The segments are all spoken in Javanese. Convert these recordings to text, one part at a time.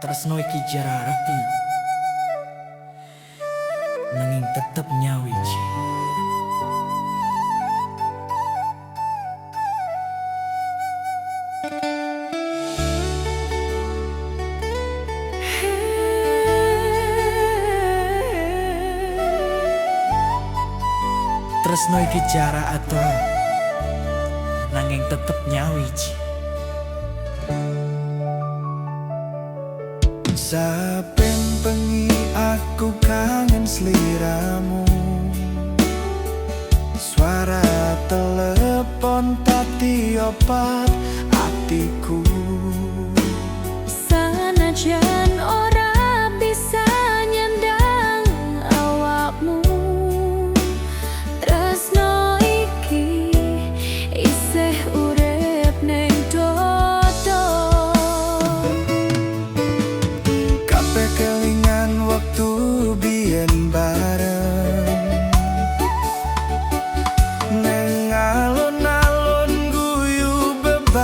Tresno iki jararapi nanging tetep nyawiji. Tresno iki jarak atau nanging tetep nyawiji. Saben bengi aku kangen sliramu, suara telepon tadi opat atiku. Sanajan ora bisa nyandang awakmu, tresno iki isih urip ning dodo. Kabeh kelingan waktu biyen bareng, neng alun-alun guyu bebarengan.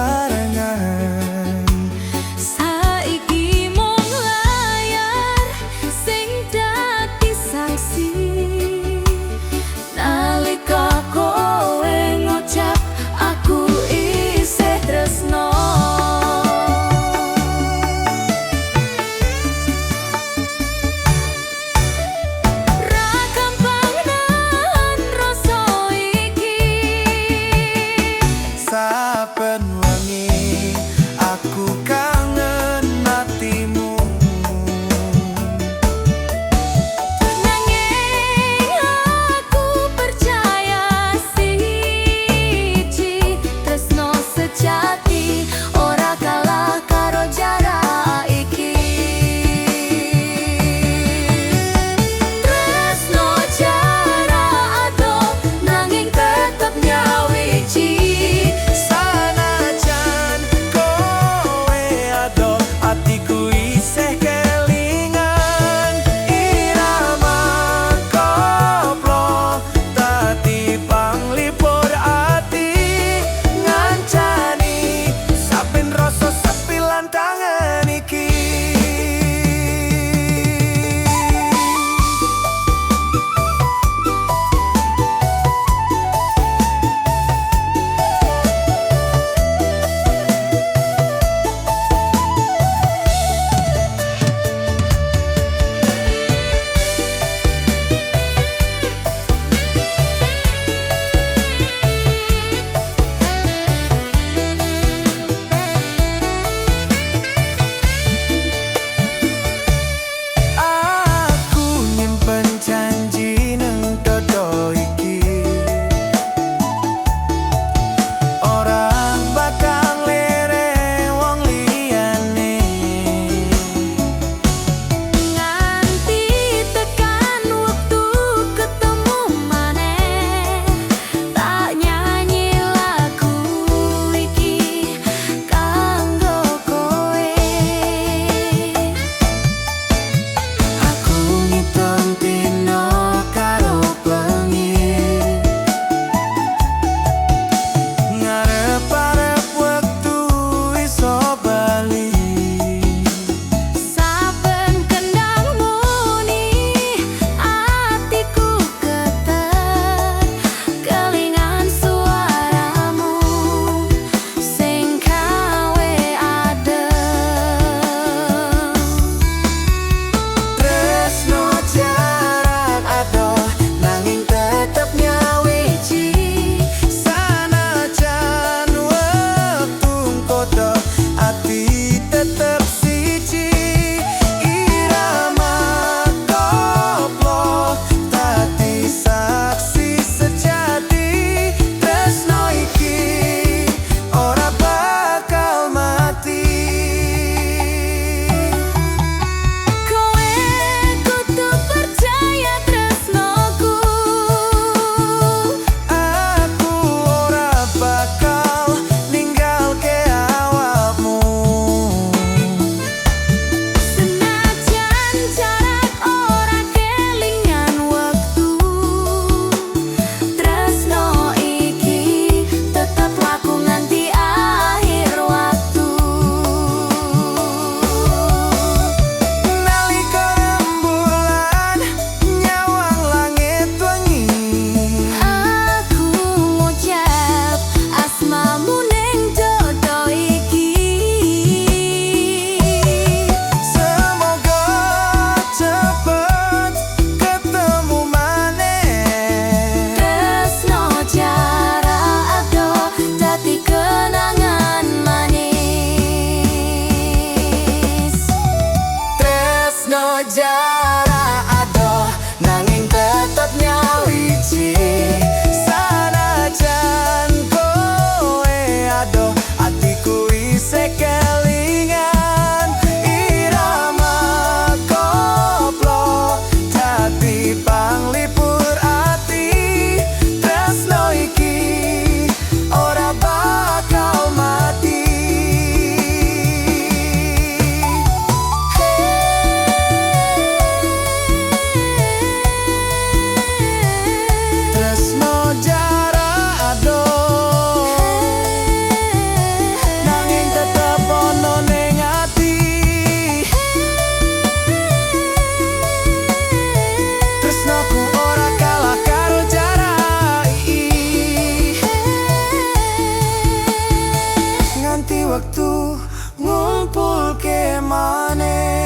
nganti waktu ngumpul ke maneh.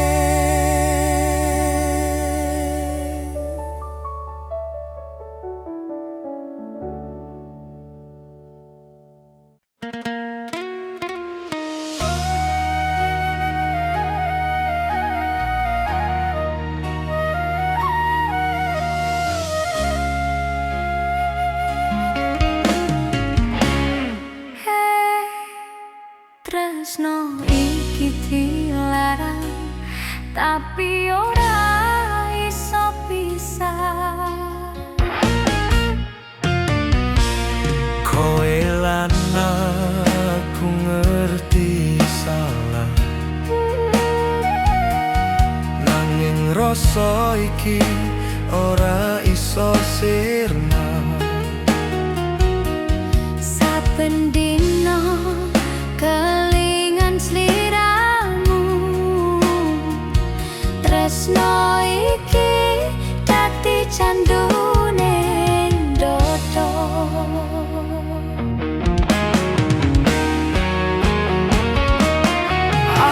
Tresno iki dilarang tapi ora iso pisah. Kowe lan aku ngerti salah, nanging rasa iki ora iso sirna. Saben dina kelingan sliramu, tresno iki dadi candune dodo.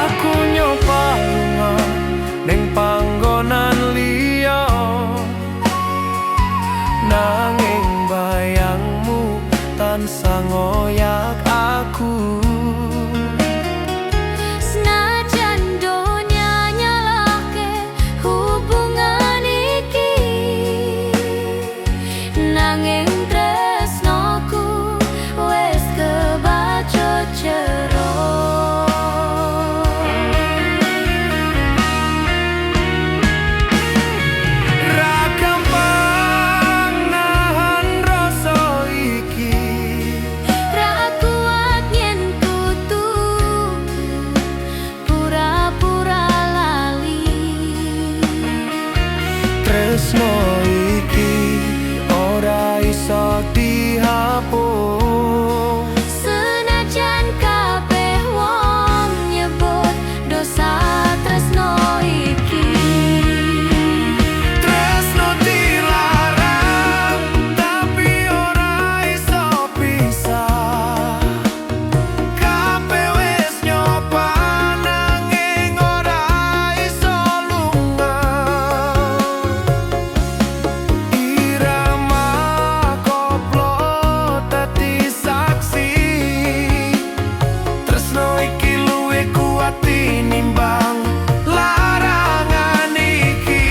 Aku nyoba lunga ning panggonan liya, nanging bayangmu tansah ngoyak aku. Senajan donya nyalahke hubungan iki, nanging tresnoku wis kebacut jero. Ra gampang nahan rasa iki, Ra kuat yen kudu pura-pura lali. tresno iki ora iso dihapus. Senajan kabeh wong nyebut dosa tresno iki. Tresno dilarang tapi ora iso pisah. Kabeh wis nyoba nanging ora iso lunga. Irama koplo dadi saksi, tresno iki luwih kuat tinimbang larangan iki.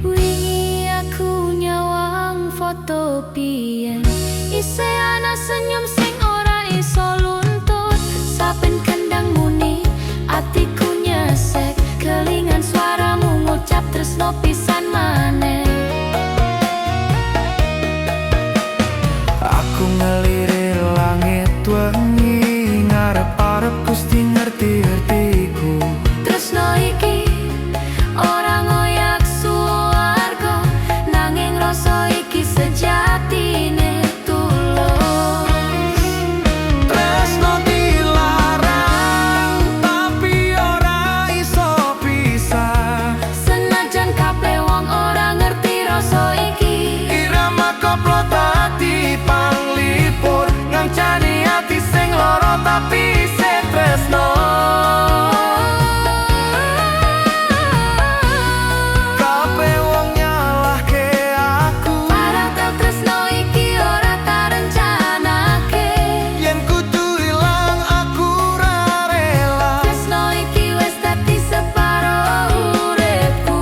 Wingi aku nyawang foto biyen, isih ana senyum sing ora iso luntut. Saben kendang muni atiku nyesek, kelingan suaramu ngucap tresno pisan maneh. Aku ngelirik langit wengi, ngarep-arep Gusti ngerti-ngertiku. Tresno iki ora ngoyak suwarga, nanging rasa iki sejatine tulus. Tresno dilarang tapi ora iso pisah. Senajan kabeh wong ora ngerti rasa iki. Irama koplo dadi panglipur, ngancani ati sing lara tapi isih tresno. Kabeh wong nyalahke aku, Padahal tresno iki ora tak rencanake. yen kudu ilang aku ora rela. Tresno iki wis dadi separo uripku.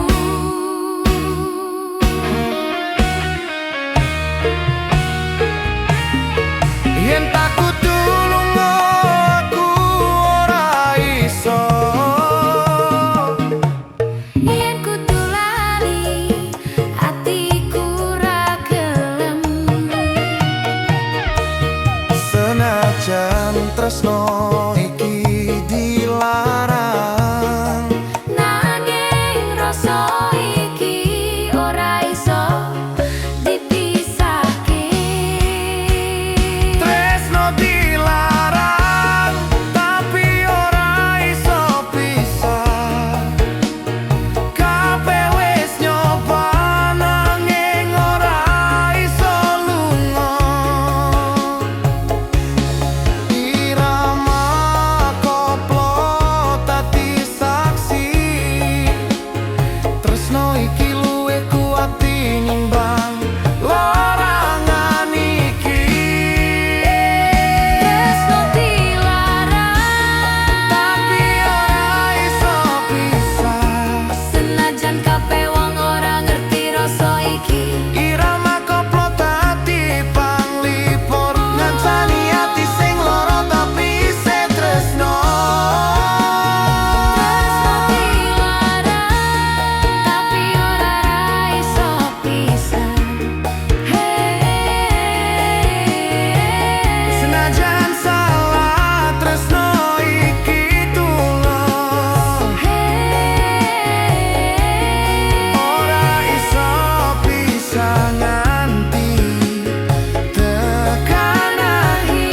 Yen tak kudu lunga aku ora iso. Yen kudu lali atiku ra gelem. Senajan tresno iki dilarang, Nanging rasa iki ora iso dipisahke. tresno dilarang tapi ora iso pisah. Kabeh wis nyoba nanging ora iso lunga. Irama koplo dadi saksi, tresno iki luwih kuat tinimbang larangan iki. Tresno dilarang, Tapi ora iso pisah. senajan kabeh wong ora ngerti rasa iki. Irama koplo dadi panglipur, ngancani ati sing lara tapi isih tresno. Tresno dilarang, tapi ora iso pisah. Senajan salah tresno iki tulung, ora iso pisah nganti tekan akhir.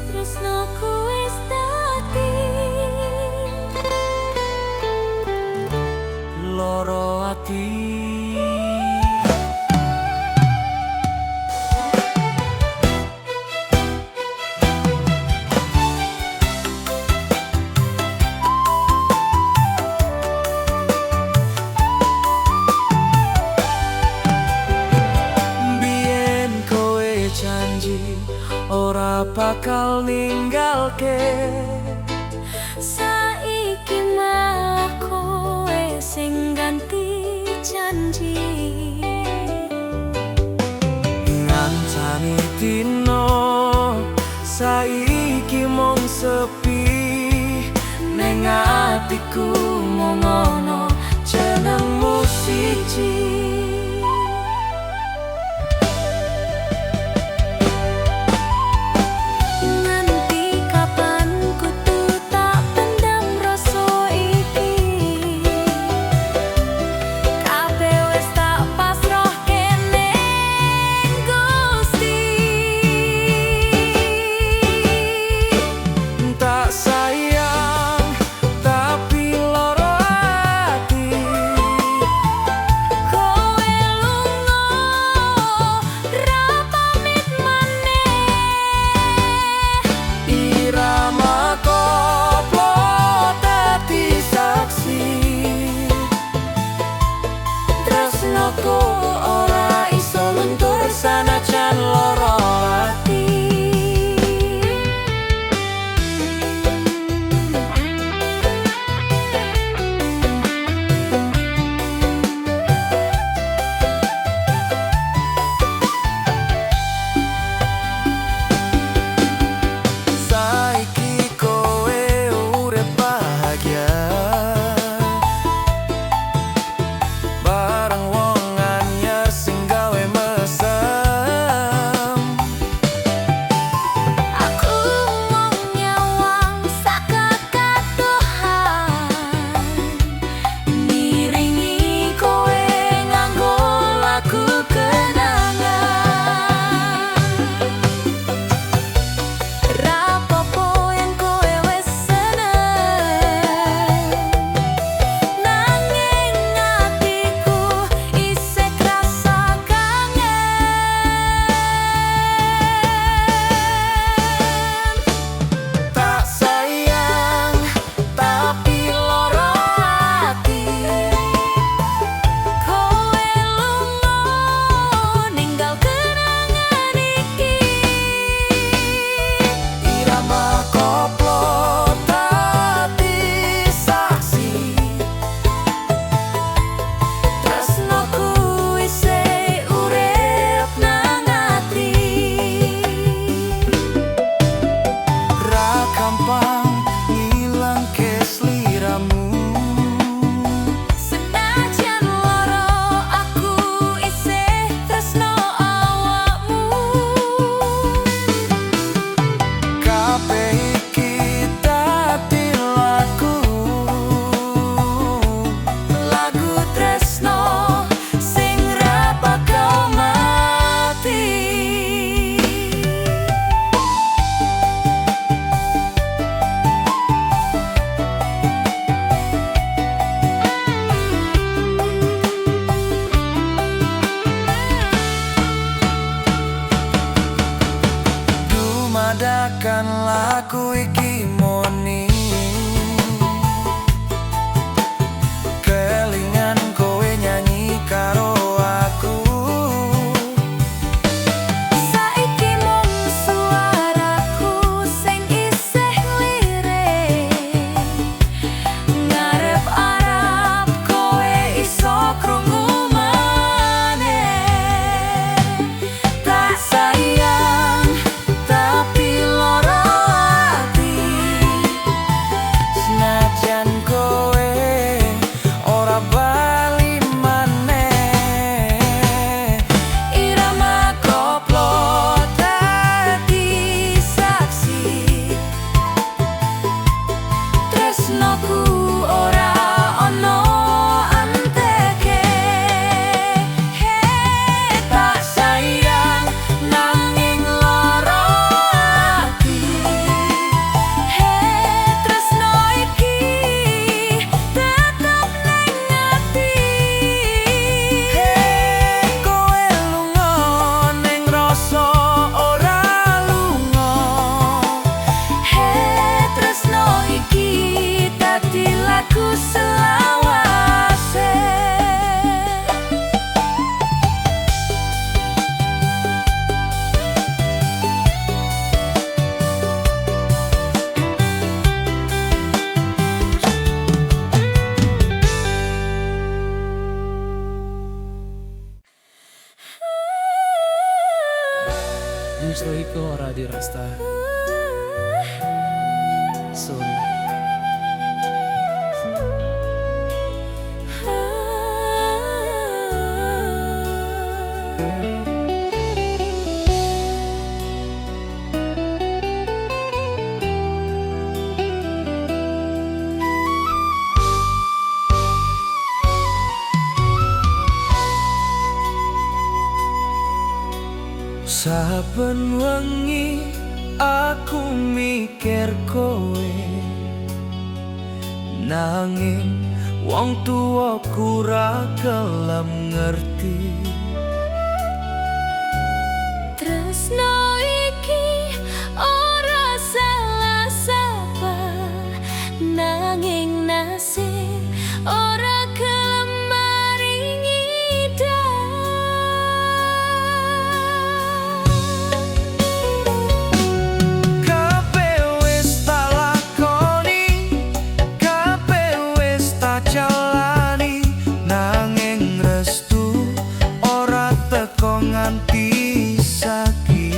Tresnoku wis dadi loro ati. Biyen kowe janji ora bakal ninggalke. saiki malah kowe sing ganti janji. Ngancani dino saiki mung sepi, ning atiku mung ono jenengmu siji. Nganti kapan kudu tak pendam rasa iki. Kabeh wis tak pasrahke ning Gusti. Tak sayang tapi loro ati. Kowe Saben wengi aku mikir kowe, nanging wong tuwaku ra gelem ngerti. Tresno iki ora salah sapa, nanging nasib ora gelem maringi Kabeh wis tak lakoni, kabeh wis tak jalani, nanging restu ora teko nganti saiki.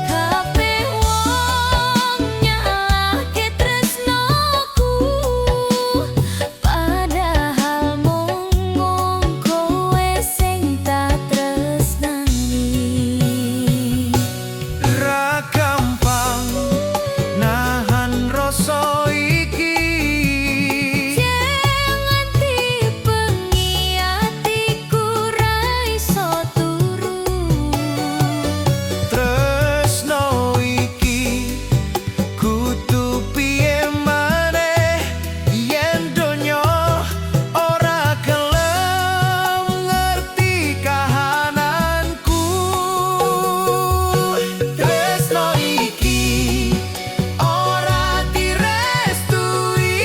kabeh wong nyalahke tresnoku, padahal mung kowe sing tak tresnani. Ra gampang nahan rasa iki, Nganti bengi atiku ra iso turu. tresno iki kudu piye maneh yen donya ora gelem ngerti kahananku. Tresno iki ora direstui,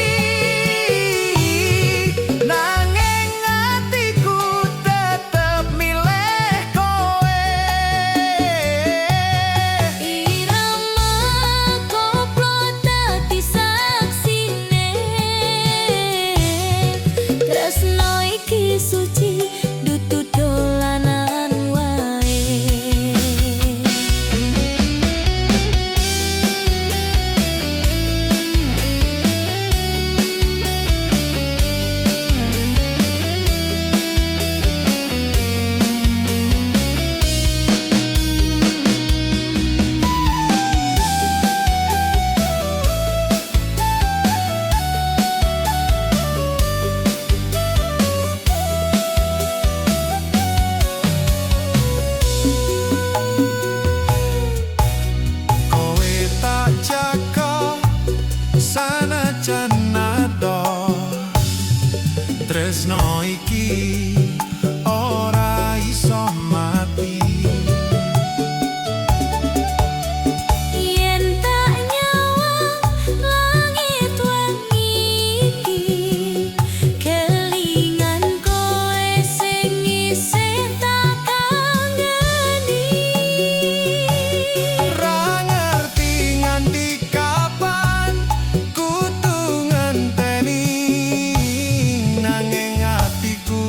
nanging atiku tetep milih kowe. Irama koplo dadi saksine, tresno iki suci dudu dolanan wae. Kowe tak jaga sanajan nado, tresno iki ora iso mati. Yen tak nyawang langit wengi iki, kelingan kowe sing isih tak kangeni. Ra ngerti nganti kapan kudu ngenteni, nanging atiku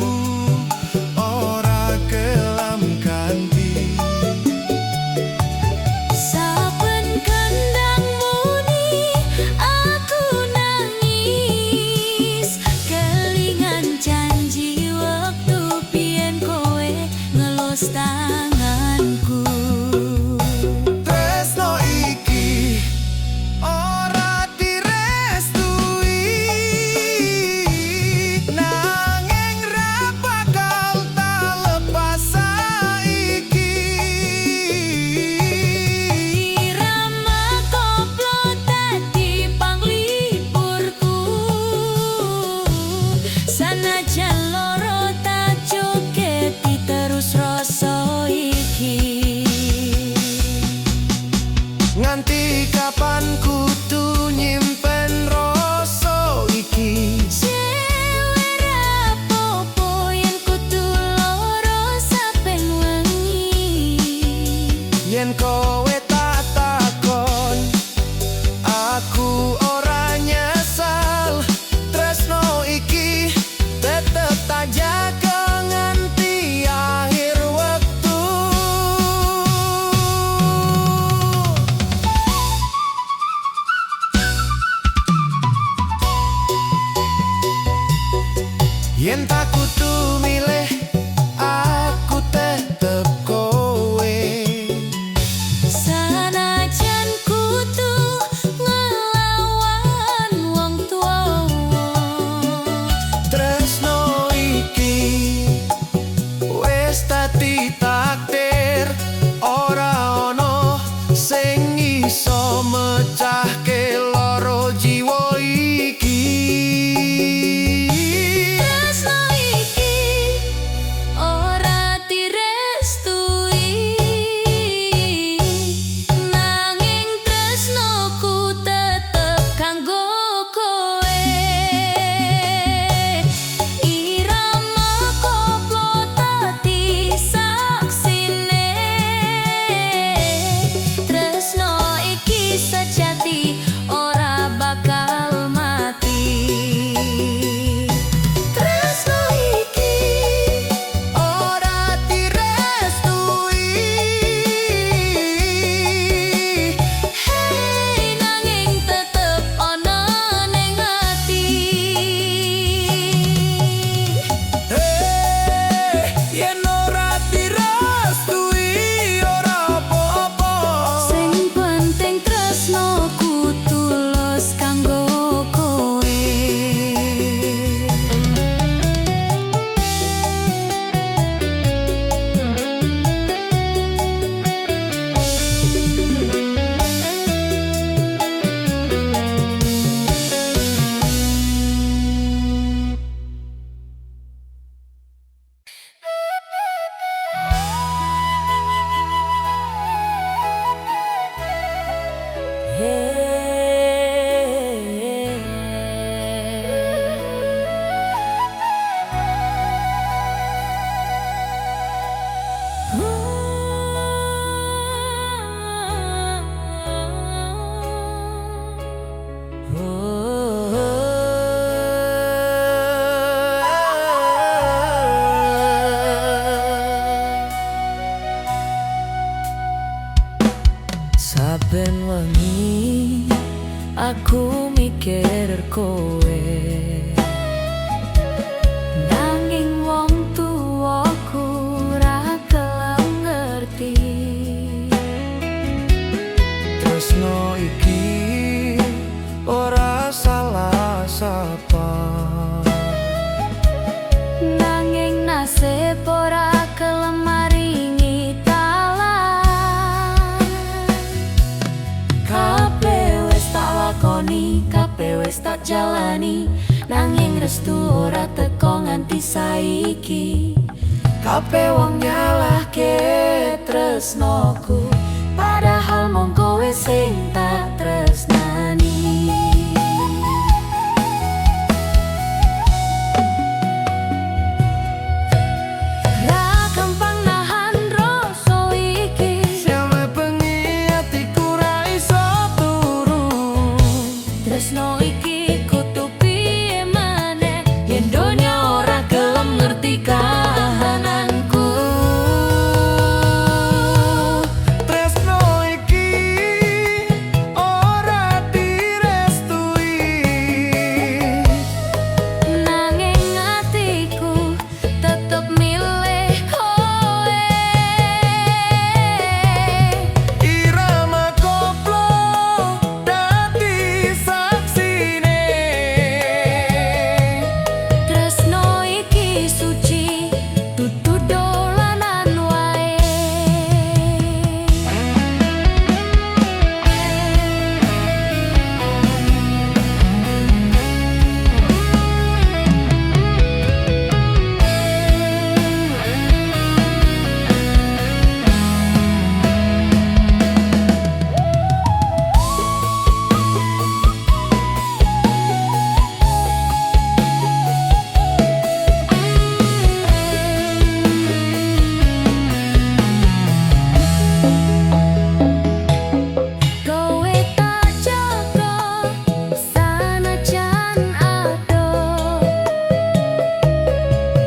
ora gelem ganti. Saben kandang muni aku nangis, kelingan janji waktu biyen kowe ngelus tanganku. Tresno iki ora direstui, nanging ra bakal tak lepas saiki. Irama koplo dadi panglipurku, sanajan loro tak jogeti terus rasa iki. Nganti kapan kudu nyimpen rasa iki? Cewek rapopo yen kudu loro saben wengi. Yen kowe tak takon, aku ora nyesal. Tresno iki tetep tak jaga nganti akhir wektu. Yen tak kudu milih, aku tetep kowe. Sanajan kudu ngelawan aku mikir kowe. Nanging wong tuwaku ora gelem ngerti. Tresno iki ora salah sapa, Nanging nasib ora gelem maringi talan. Kabeh wis tak lakoni, kabeh wis tak jalani, nanging restu ora teko nganti saiki. Kabeh wong nyalahke tresnoku, padahal mung kowe sing tak tresnani. Ra gampang nahan rasa iki, sampe bengi atiku ra iso turu. tresno iki kudu piye maneh yen donya ora gelem ngerti kahananku. Tresno iki ora direstui, Nanging atiku tetep milih kowe. irama koplo dadi saksine. Tresno iki suci, dudu dolanan wae. Kowe tak jaga sanajan adoh.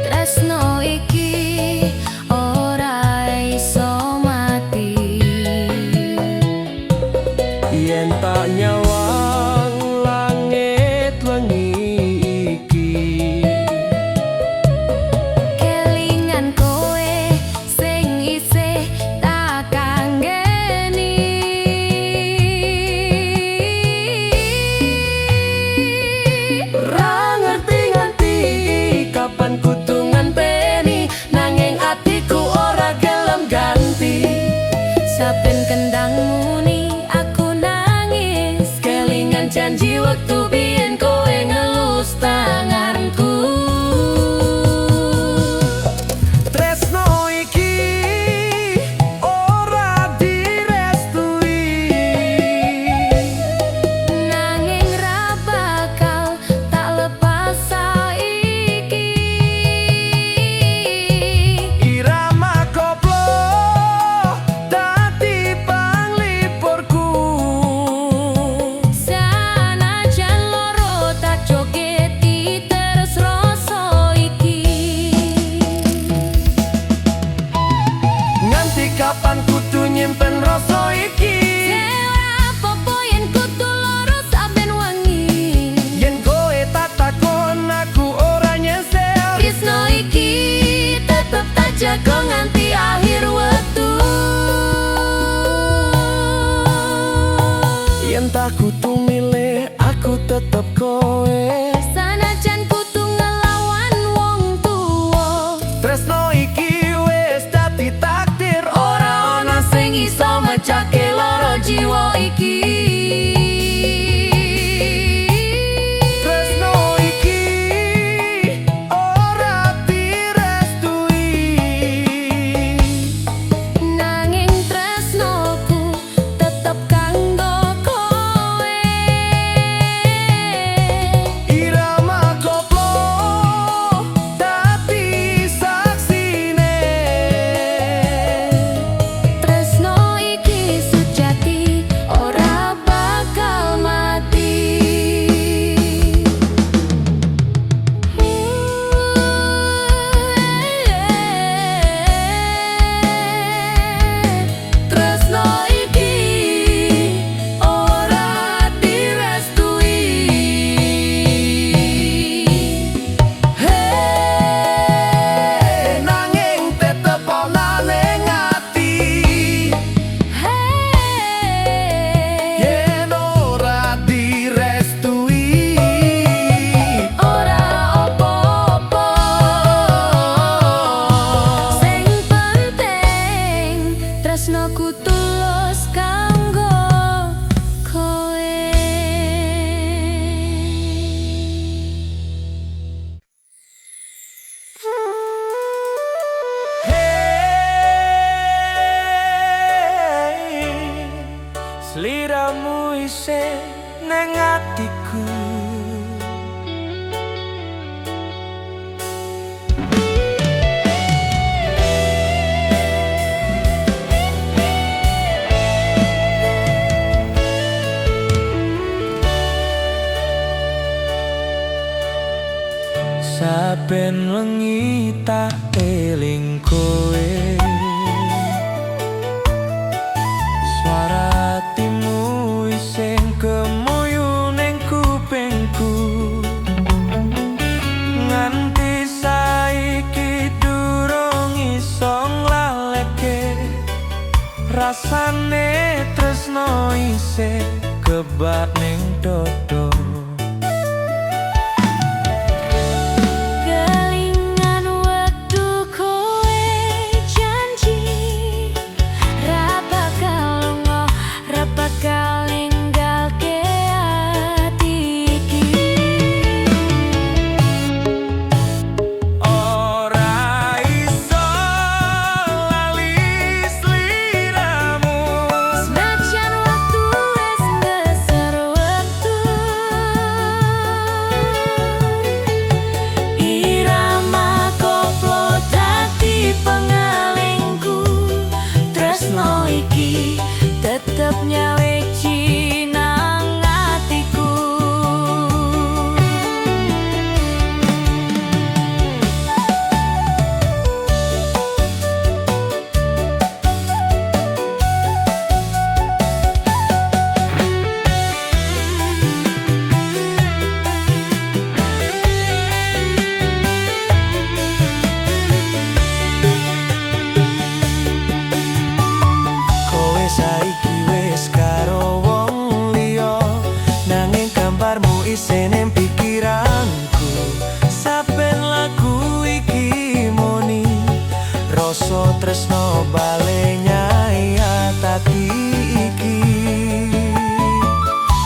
Tresno iki ora iso mati. Yen tak nyawang langit wengi iki, Kelingan kowe sing isih tak kanggeni. ra ngerti nganti kapan kudu ngenteni, nanging atiku ora gelem ganti. Saben kendang muni aku nangis, kelingan janji waktu biyen kowe ngelus tanganku. Tresno iki ora direstui, Nanging ra bakal tak lepas saiki. irama koplo dadi panglipurku. Sanajan loro tak jogeti terus rasa iki. Nganti kapan kudu nyimpen rasa iki, Ora apa-apa yen kudu loro saben wengi. yen kowe tak takon aku ora nyesel. Tresno iki tetep tak jaga nganti akhir wektu. Yen tak kudu milih aku tetep kowe. Sanajan kudu ngelawan wong tuwa, Tresno iki wis dadi takdir, ora ana sing iso mecahke loro jiwa iki. Tresno iki ora direstui, nanging tresnoku tetep kanggo kowe. ira neng atiku. Saben wengi tak eling kowe, suara hatimu iseng kemuyu ning kupingku. Nganti saiki durung iso nglaleke rasane tresno isih kebak ning dodo. Tetep nyaweci nang atiku. Kowe saiki wis karo wong liya, nanging gambarmu isih ning pikiranku. Saben lagu iki muni rasa tresno bale nyayatake iki.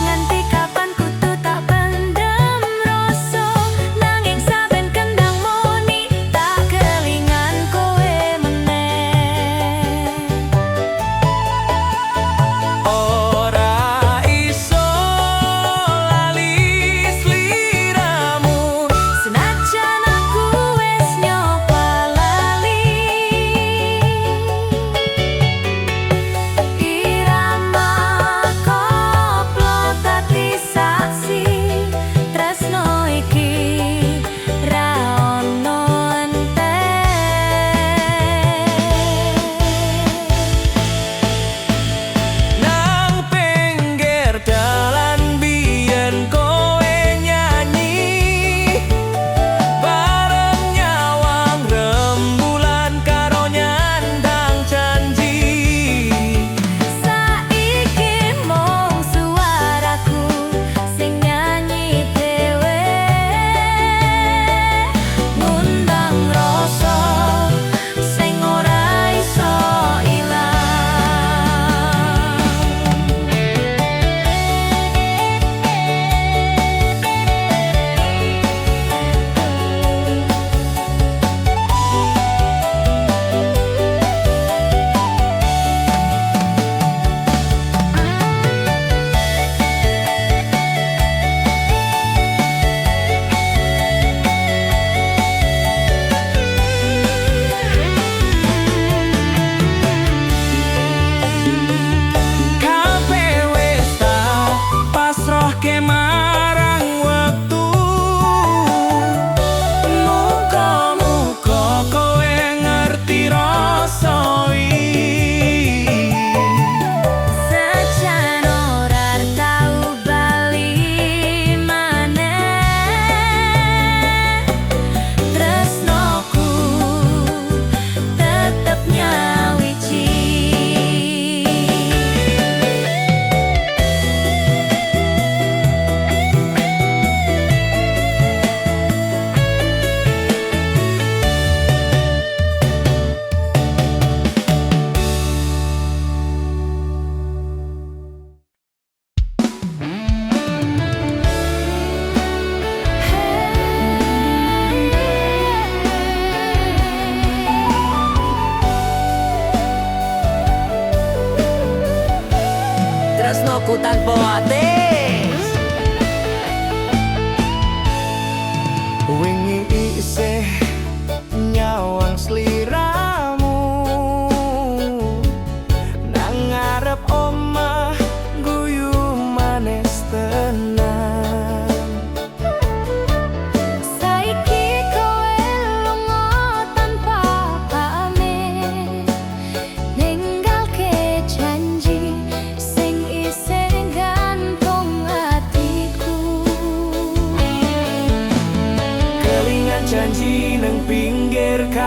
Nganti kapan kudu tak pendam rasa, nanging saben kendang muni tak kelingan kowe meneh. Ora iso lali sliramu, Senajan aku wis nyoba lali, irama koplo dadi saksi tresno iki ra ono nang pinggir dalan biyen kowe nyanyi bareng nyawang rembulan karo nyandang janji. Saiki mung suaraku sing nyanyi dhewe, ngundang rasa sing ora iso ilang. Kabeh wis tak pasrahke marang wektu. Muga-muga kowe ngerti rasa iki. Sejan ora tau bali maneh, tresnoku tetep nyawiji. Tresnoku tanpa ati.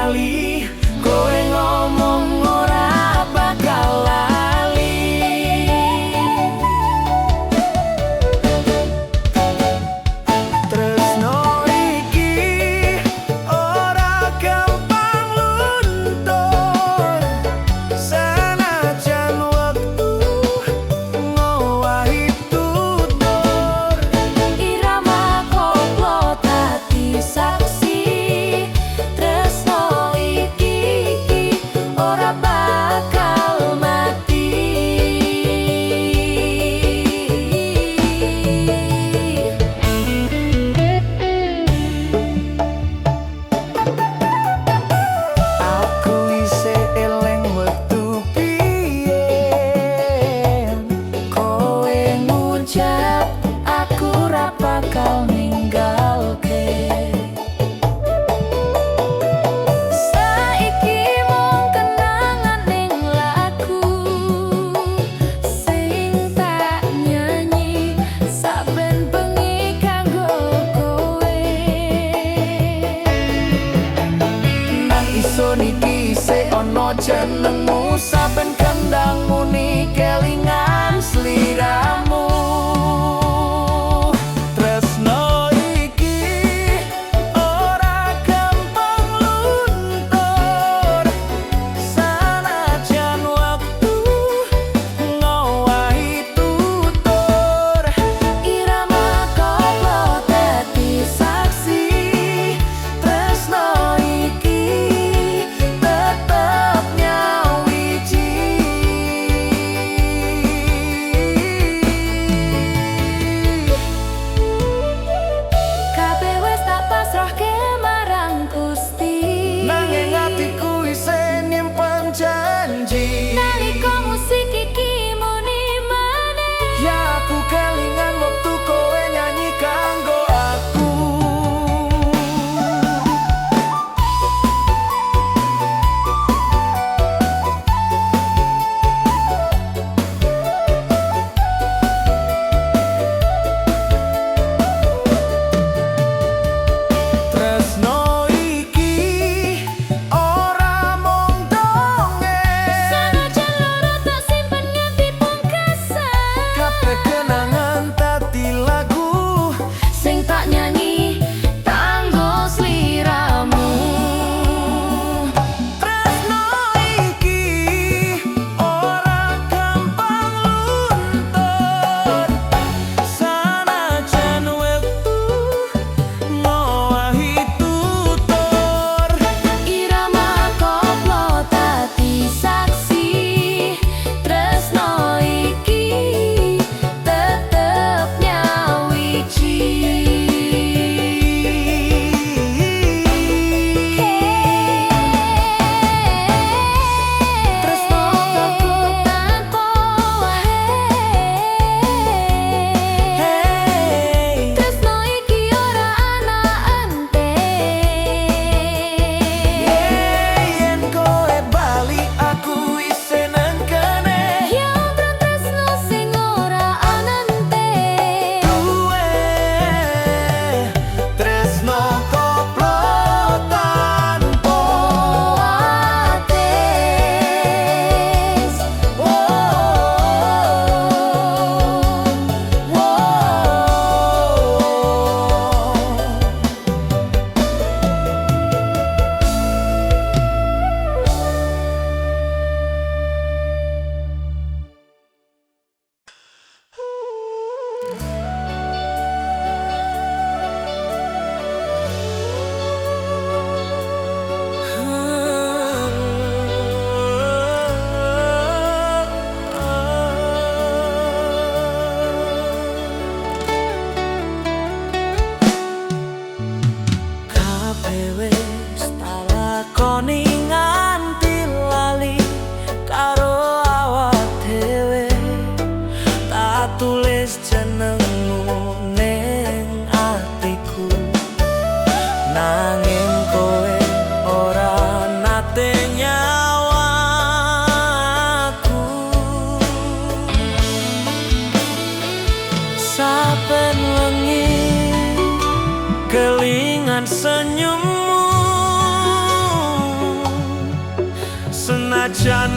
lali, kowe ngomong ora bakal lali. Tresno iki ora gampang luntur, senajan wektu ngowahi tutur. Irama koplo dadi saksi, tresno iki ora bakal mati. Aku isih eling wektu biyen, Kowe ngucap aku ora bakal ninggalke. Saiki mung kenangan ning laku, sing tak nyanyi saben bengi kanggo kowe. nang iso niki isih ana jenengmu, saben kendang muni kelingan sliramu. Tresno iki ora gampang luntur, senajan wektu ngowahi tutur. Irama koplo dadi saksi, Tresno iki tetep nyawa.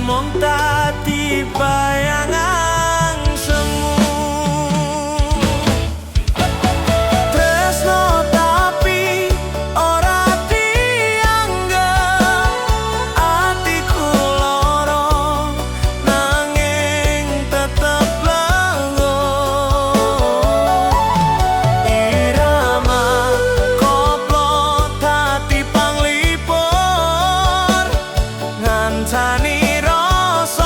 mung tadi bayangan semu. Tresno tapi ora dianggep, atiku loro nanging tetep lenggo. Irama koplo tadi panglipur ngancani rasa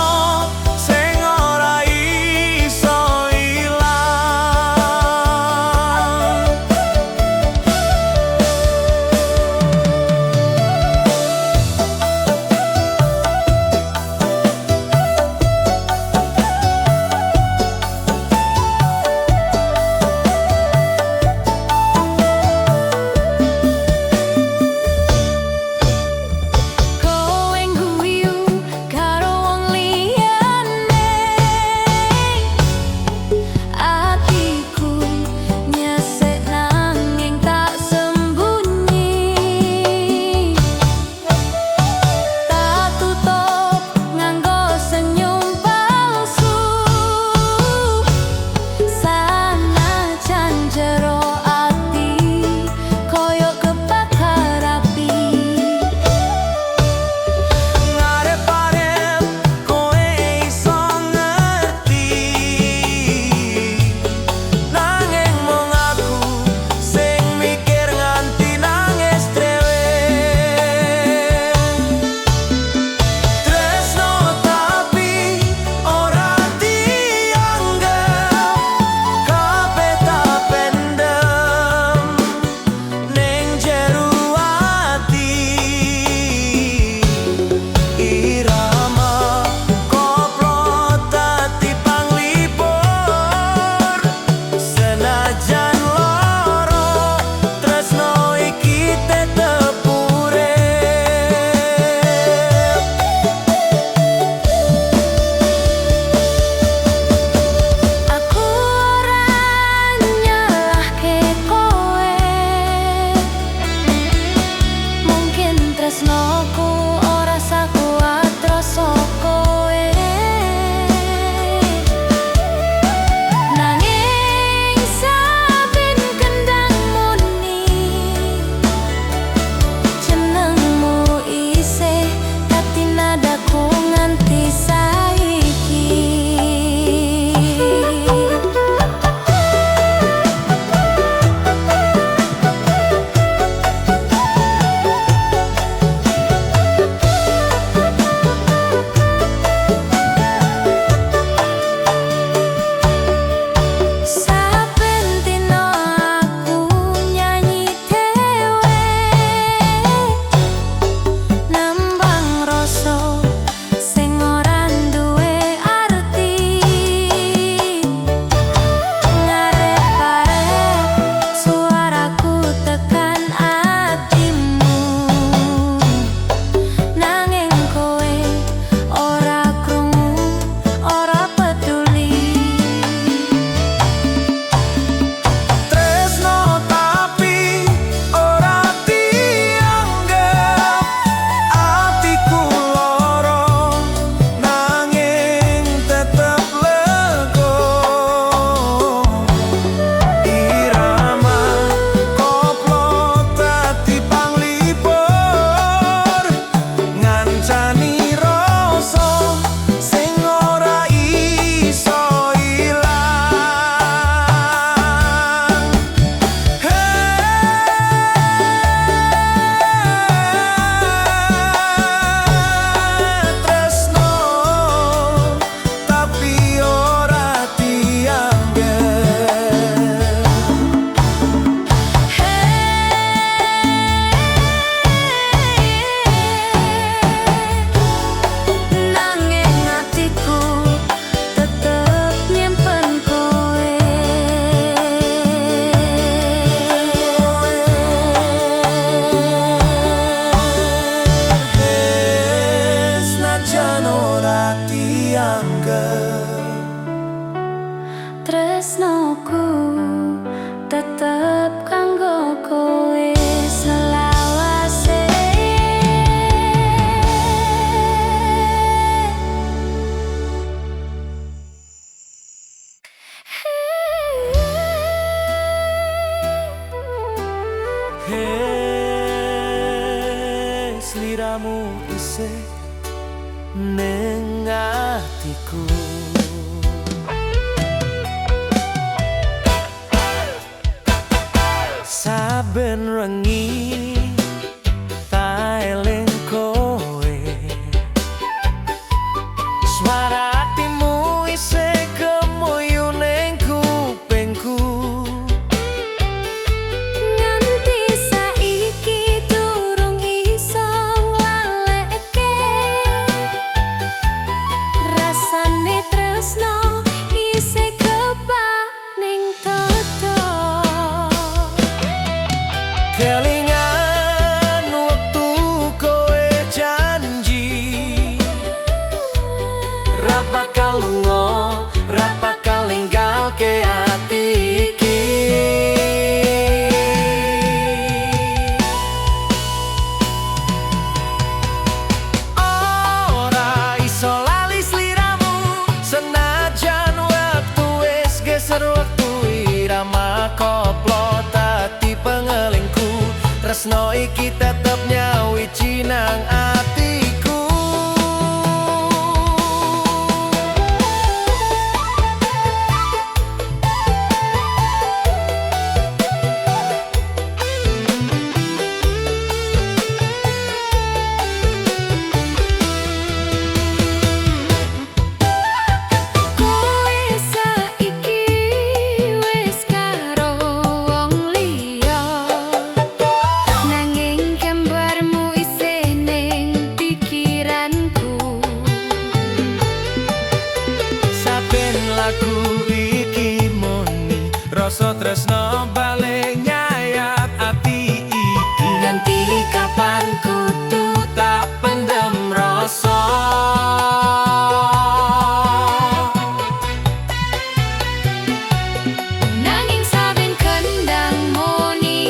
sliramu isih ning atiku. Saben wengi tak eling kowe, swara atimu isih kemuyu ning kupingku. Nganti saiki durung iso nglalekke rasane tresno isih kebak ning dodo. Kelingan waktu kowe janji ra bakal lunga, ra bakal ninggalke ati iki. Ora iso lali sliramu senajan waktu wis geser, waktu irama koplo tati pengelingku. Tresno iki tetep nyawiji nang atiku. Kowe saiki wis karo wong liya, nanging gambarmu isih ning pikiranku. Saben lagu iki muni rasa tresno balik nyayat ati iki. Nganti kapan kudu tak pendem rasa. Nanging saben kendang muni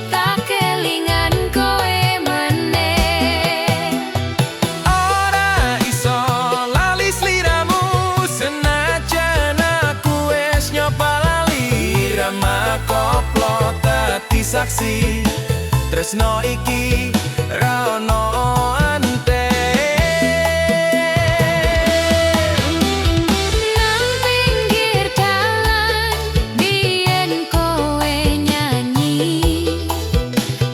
tak kelingan kowe meneh. Ora iso lali sliramu senajan aku wis nyoba lali. Rama koplo tati saksi tresno iki ra ono ante. Nang pinggir dalan biyen kowe nyanyi,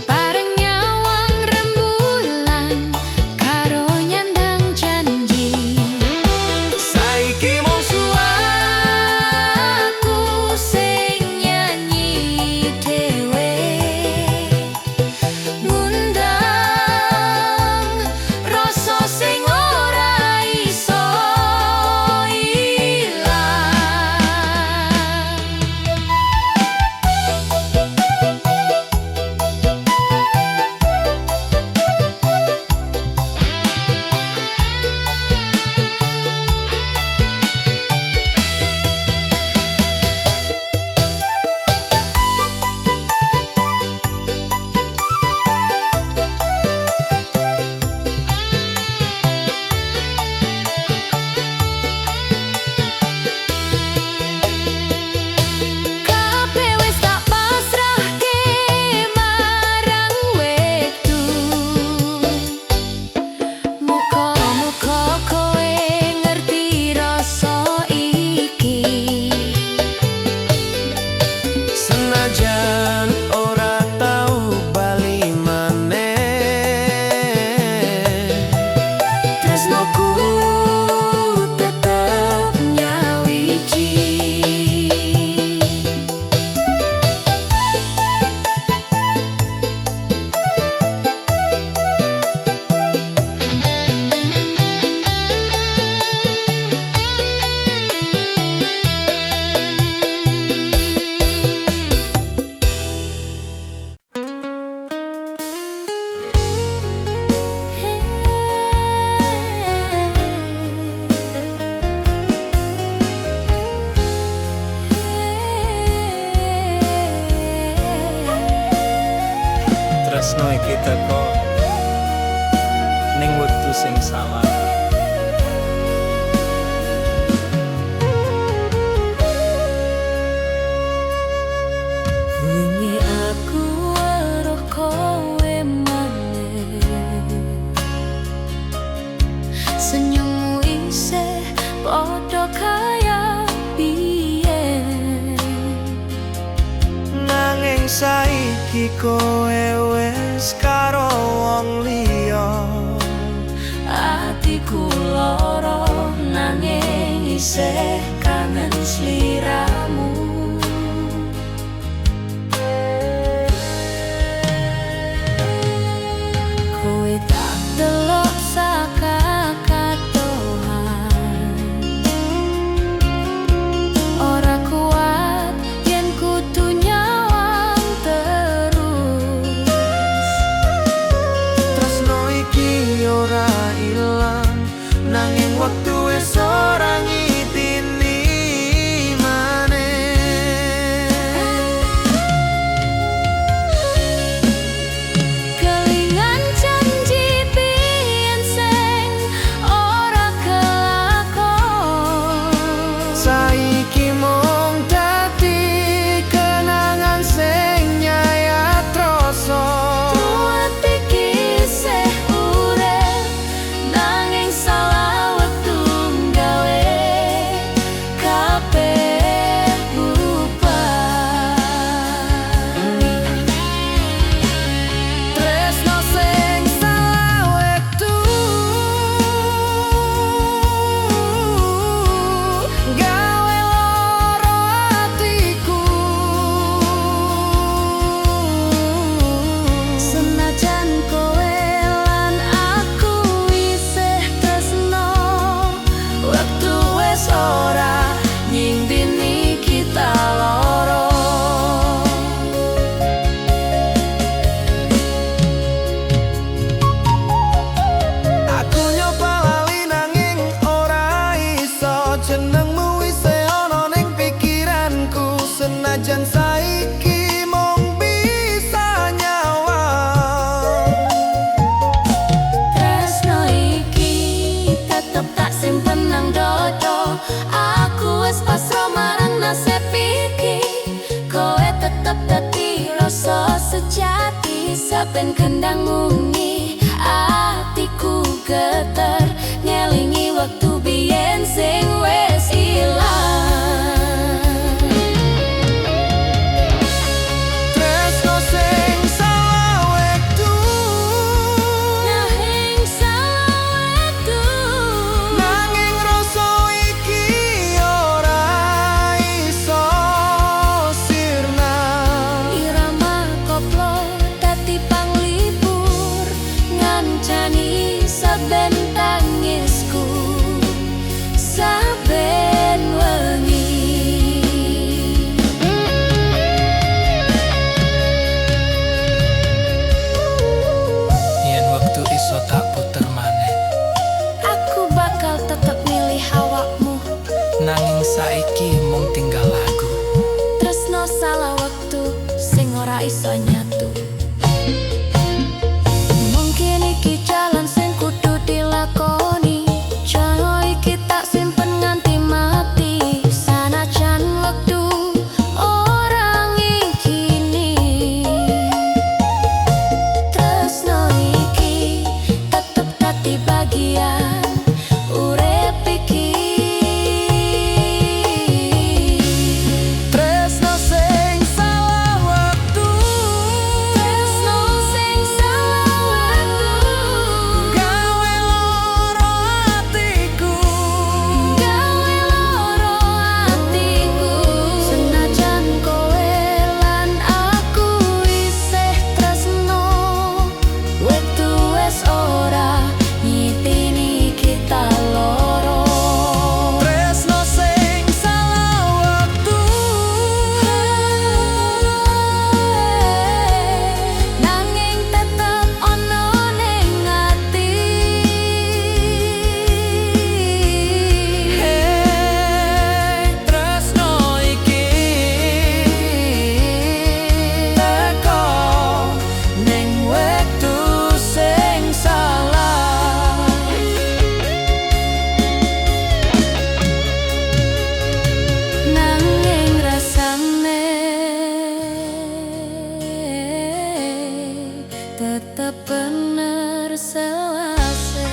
bareng nyawang rembulan karo nyandang janji. Saiki mung Aku sing nyanyi dhewe, ngundang rasa sing ora iso ilang. Kabeh wis tak pasrahke marang wektu. Muga-muga kowe ngerti rasa iki. senajan ora tau bali maneh, tresnoku tetep nyawiji. Tresno iki teko ning wektu sing salah. Wingi aku weruh kowe maneh. saiki kowe wis karo wong liya. Atiku loro nanging isih kangen sliramu. Kowe tak delok saka katohan, ora kuat yen kudu nyawang terus. Tresno iki ora ilang nanging wektu wis ora ngitini maneh. Kelingan janji biyen sing ora kelakon. Saiki mung dadi kenangan sing nyayat rasa. Kuat iki isih urip nanging salah wektu nggawe kabeh bubar. Tresno sing salah wektu gawe lara atiku. Senajan kowe lan aku isih tresno, wektu wis ora nyindini kita loro. Aku nyoba lali nanging ora iso, jenengmu isih ana ning pikiranku. Senajan saiki mung bisa nyawang. Tresno iki tetep tak simpen nang dodo. Aku wis pasrah marang nasib iki. Kowe tetep dadi rasa sejati. Saben kendang mungi atiku geter, ngelingi waktu biyen sing wis ilang. Tresno sing salah wektu Nanging salah wektu, nanging rasa iki ora iso sirna. irama koplo dadi panglipur, ngancani saben tangisku, saben wengi. Yen wektu iso tak puter maneh, Aku bakal tetep milih awakmu. nanging saiki mung tinggal lagu. Tresno salah wektu sing ora iso nyatu. Mungkin iki jalan sing kudu dilakoni. Cara iki tak simpen nganti mati. Sanajan wektu ora ngikini. Tresno iki tetep dadi bagian urip iki. Tresno sing salah wektu, Tresno sing salah wektu, gawe lara atiku. gawe loro atiku. Senajan kowe lan aku isih tresno, wektu wis ora nyitini kita loro. Tresno sing salah wektu, Nanging tetep ono ning ati. tresno iki teko ning wektu sing salah. Nanging rasane tetep bener selase.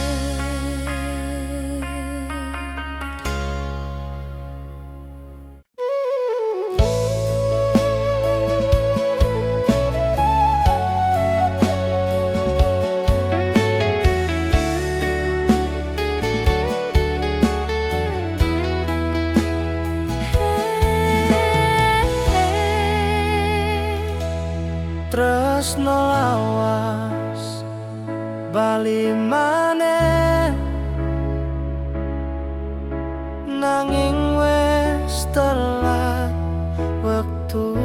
tresno lawas bali maneh nanging wis telat wektu.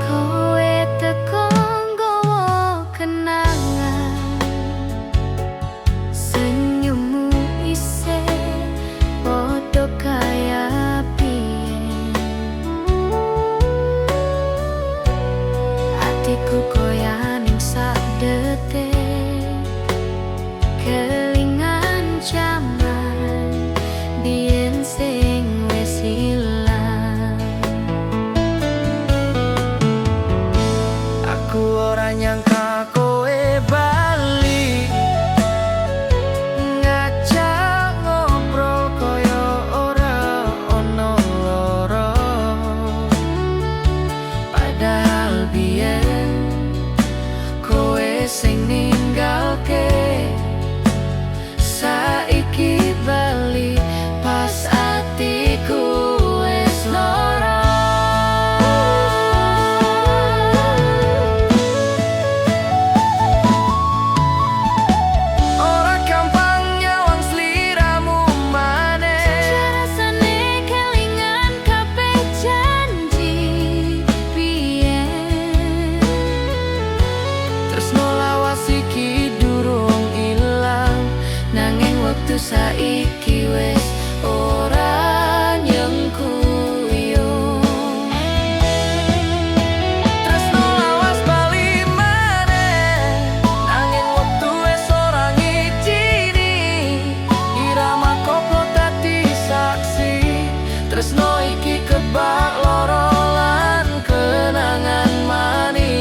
Kowe teko nggawa kenangan, senyummu isih padha kaya biyen. Atiku goyah ning sak detik, kelingan jaman biyen sing wis ilang. Aku ora nyangka kowe bali ngajak ngobrol koyo ora ono loro. Padahal biyen kowe sing ninggalke, saiki bali pas atiku wis lara. Ora gampang nyawang sliramu maneh, Rasane kelingan kabeh janji biyen. tresno lawas iki durung ilang, nanging wektu saiki wis ora nyengkuyung. Tresno lawas bali maneh, nanging wektu wis ora ngijini. Irama koplo dadi saksi, tresno iki kebak loro lan kenangan manis.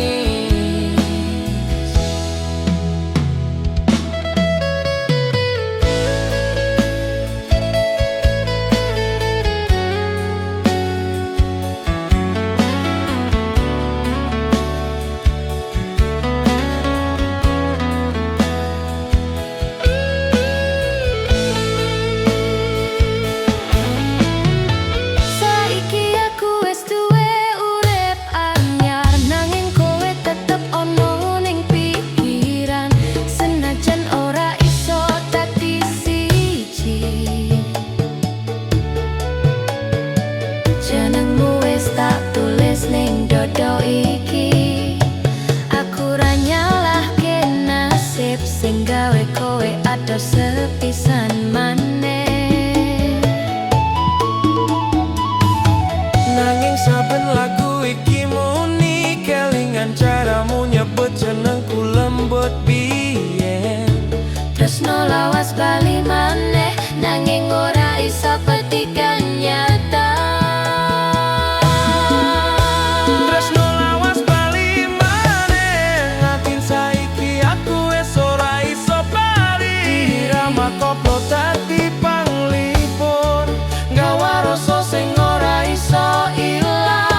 Saiki aku wis duwe urip anyar, nanging kowe tetep ono ning pikiran. Senajan ora iso dadi siji, jenengmu wis tak tulis ning dodo iki. Aku ra nyalahke nasib sing gawe kowe ado sepisan maneh. Nanging saben lagu iki muni kelingan caramu nyebut jenengku lembut biyen. Tresno lawas bali maneh, nanging ora iso petikan nyata. Tresno lawas bali maneh, ngatin saiki aku wis ora iso bali. Irama koplo dadi panglipur, nggawa rasa sing ora iso ilang.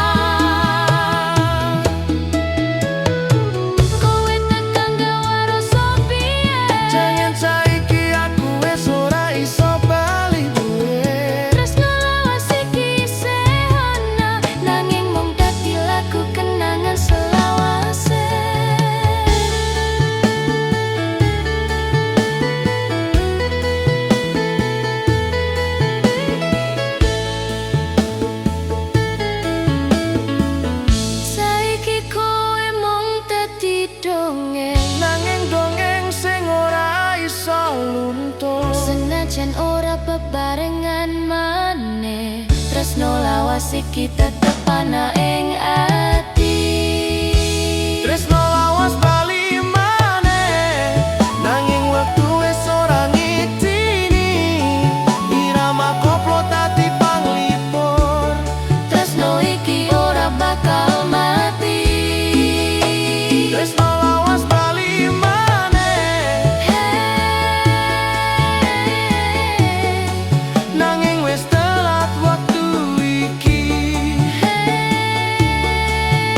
Kowe tekan gawa rasa biyen, Jangan saiki aku wis ora iso bali duwe. tresno lawas iki isih ana, nanging mung dadi lagu kenangan selawase. Saiki kowe mung dadi dongeng, Nanging dongeng sing ora iso luntur. senajan ora bebarengan maneh. Tresno lawas iki tetep ana ing ati. Tresno lawas bali maneh, nanging wektu wis ora ngitini. Irama koplo dadi panglipur, Tresno iki ora bakal mati. tresno lawas bali maneh, Hey, nanging wis telat waktu iki. hey.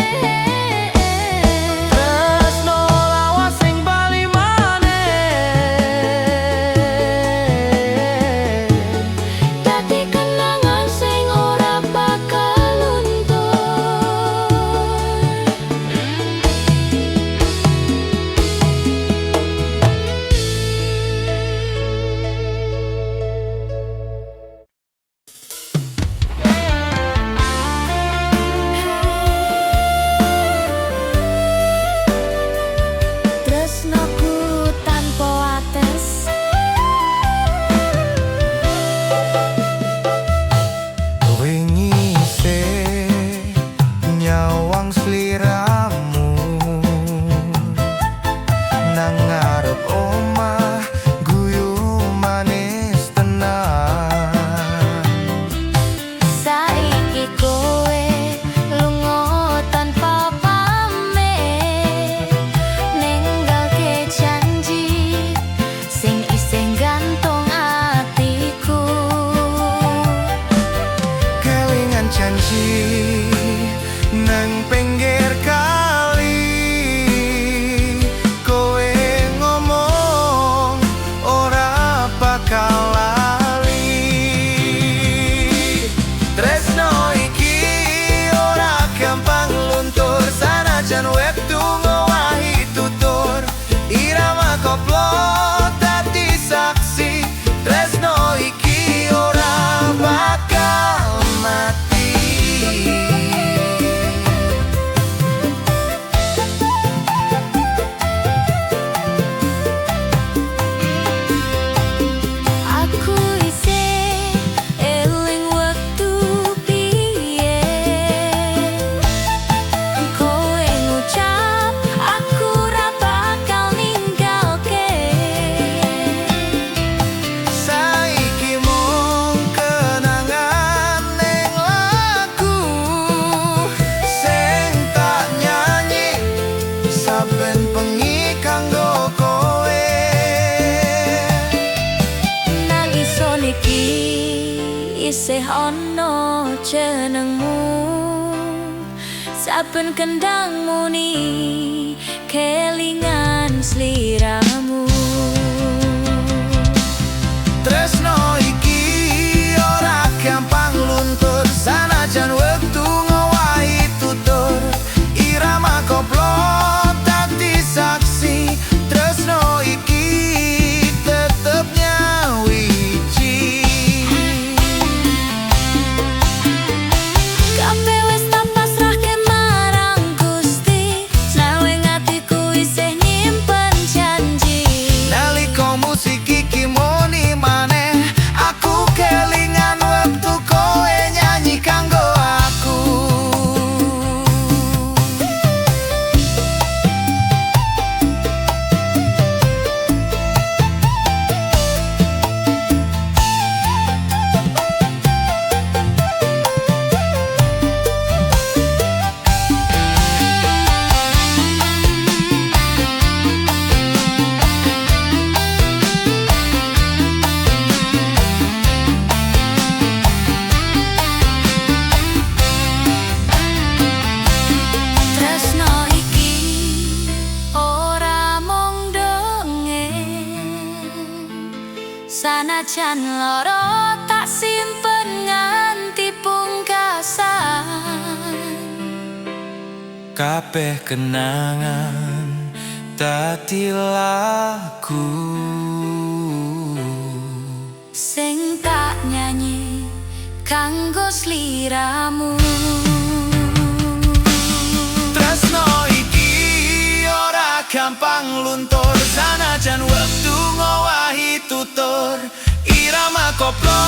wiji nang pinggir kali. Kowe ngomong ora bakal lali. Tresno iki ora gampang luntur, sanajan wektu ngowahi tutur. Irama koplo dadi saksi, tresno iki ora bakal mati. Aku isih eling wektu biyen, kowe ngucap aku ora bakal ninggalke. Saiki mung kenangan ning lagu sing tak nyanyi saben bengi kanggo kowe. Nang ison iki isih ana jenengmu, saben kendang muni kelingan sliramu. Tresno iki ora gampang luntur, sanajan wektu ngowahi tutur. Irama koplo dadi saksi, tresno iki tetep nyawiji. Kabeh wis tak pasrahke marang Gusti, nanging atiku isih nyimpen janji. Nalika musik iki muni maneh, aku kelingan wektu kowe nyanyi kanggo aku. Tresno iki ora mung dongeng, sanajan lara tak simpen nganti pungkasan. Kabeh kenangan dadi lagu Sing tak nyanyi kanggo sliramu. Tresno iki ora gampang luntur, sanajan wektu ngowahi tutur. Irama koplo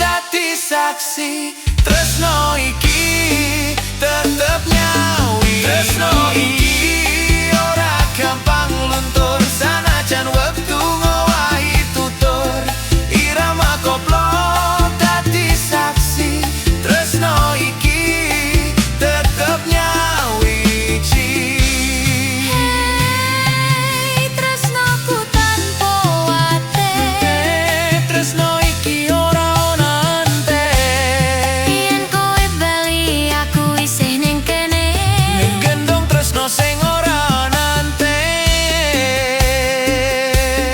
dadi saksi, tresno iki tetep nyawi. Tresno iki ora gampang luntur, sanajan wektu ngowahi tutur. Irama koplo dadi saksi, tresno iki tetep nyawiji. Hey, tresnoku tanpa wate, Tresno iki ora ono ente. yen kowe bali aku isih ning kene. Gendong tresno sing ora ono ente.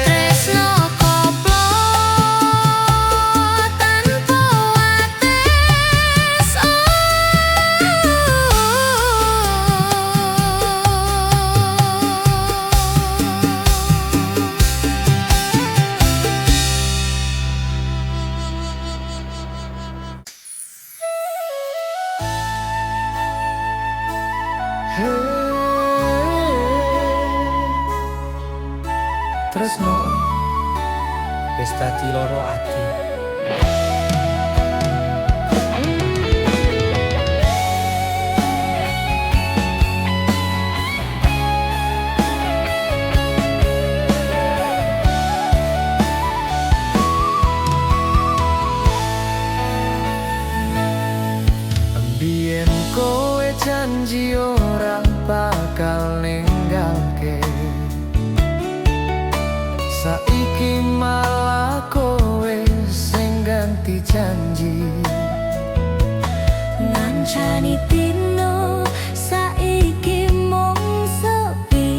Tresno koplo tanpa wates. Tresno wis dadi loro ati. Ambien kowe janji ora bakal ninggalke, saiki malah kowe sing ganti janji. Nang ngancani dino saiki mung sepi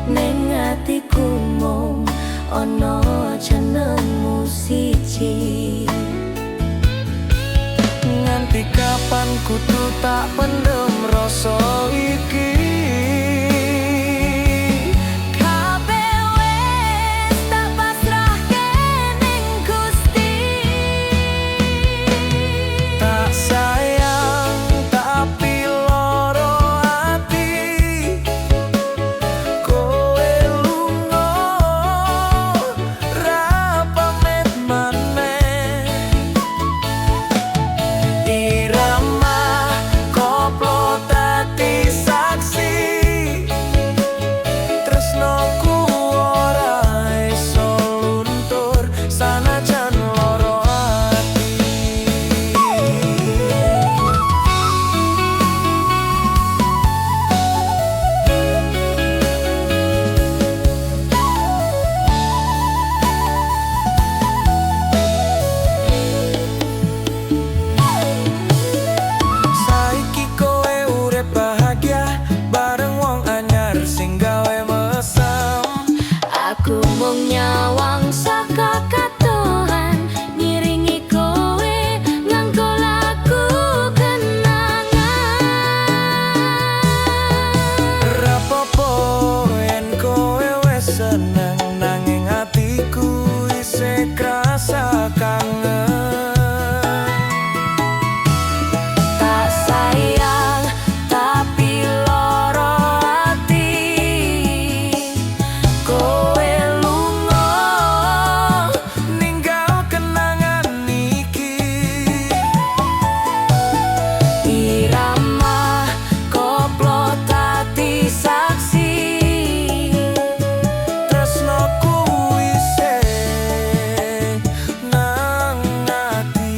ning atiku mung ana jenengmu siji. Nganti kapan kudu tak pendem rasa iki? Kabeh wis tak pasrahke ning Gusti. Tak sayang tapi loro ati, kowe lunga ra pamit maneh. Irama koplo dadi saksi, tresnoku ora iso luntur sanajan loro ati. Saiki kowe urip bahagia bareng wong anyar sing gawe mesem. Aku mung nyawang saka katohan ngiringi kowe nganggo lagu kenangan. Rapopo yen kowe wis seneng nanging atiku isih krasa kangen. Tak sayang tapi loro ati, kowe lunga Ninggal kenangan iki. irama koplo dadi saksi. Tresnoku isih nang ati.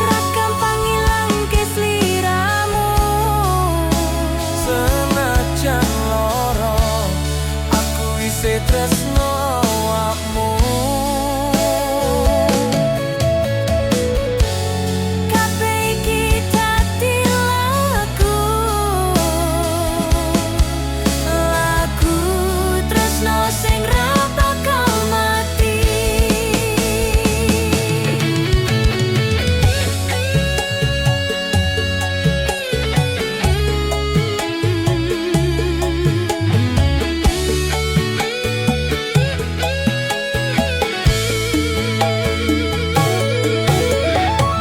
Ra gampang ilangke sliramu. Senajan loro, aku isih tresno awakmu. Kabeh iki dadi lagu tresno sing ra bakal mati.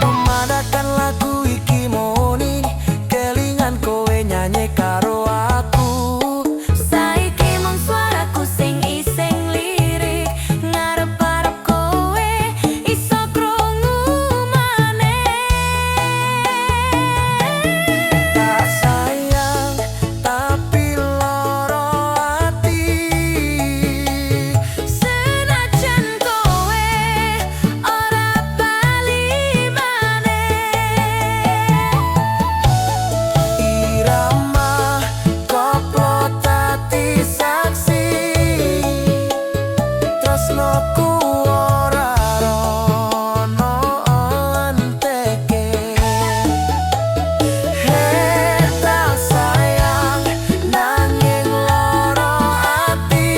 Memadakan lagu iki muni, kelingan kowe nyanyi karo aku. Saiki mung suaraku sing iseng lirik, ngarep-arep kowe iso krungu maneh. Tak sayang tapi loro ati, Senajan kowe ora bali maneh. irama koplo dadi saksi. Tresnoku ora rono enteke. Tak sayang nanging loro ati,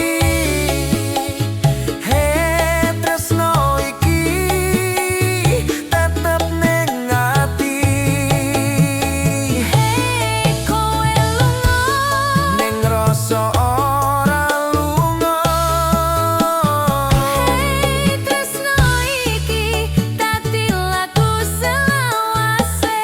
tresno iki tetep ning ati. Kowe lunga Ning rasa ora lunga. tresno iki dadi lagu selawase.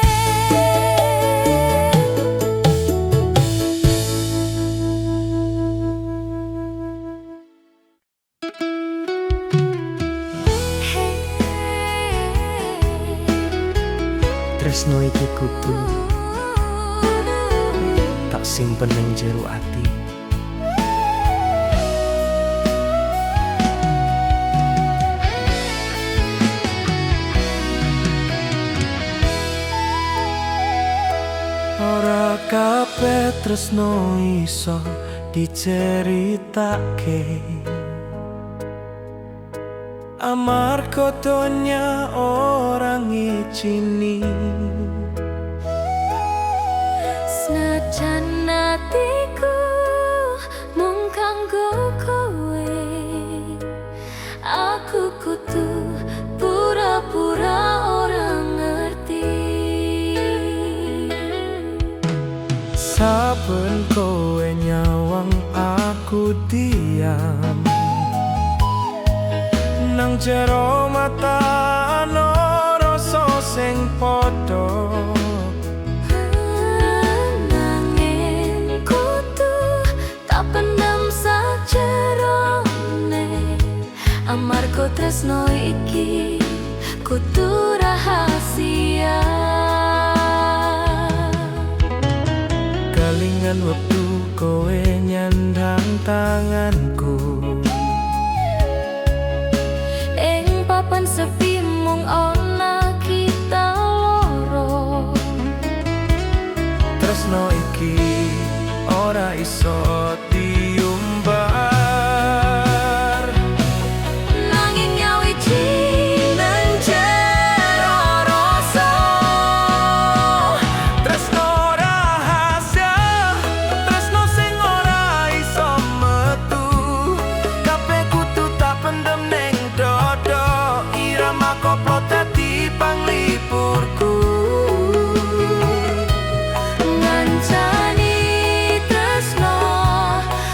Tresno iki kudu tak simpen ning jero ati. tresno iso diceritake, amarga donya orang ngijini. Senajan atiku mung kanggo kowe, aku kudu pura-pura ora ngerti. Saben kowe nyawang aku diam, nang jero mata ana rasa sing padha. Nanging kudu tak pendam sajerone, amarga tresno iki kudu rahasia. Kelingan wektu kowe nyandang tanganku, Ing papan sepi mung ana kita loro. tresno iki ora iso diumbar. Nanging nyawiji nang jero rasa, Tresno rahasia, tresno sing ora iso metu. Kabeh kudu tak pendem ning dodo, irama koplo dadi panglipurku. ngancani tresno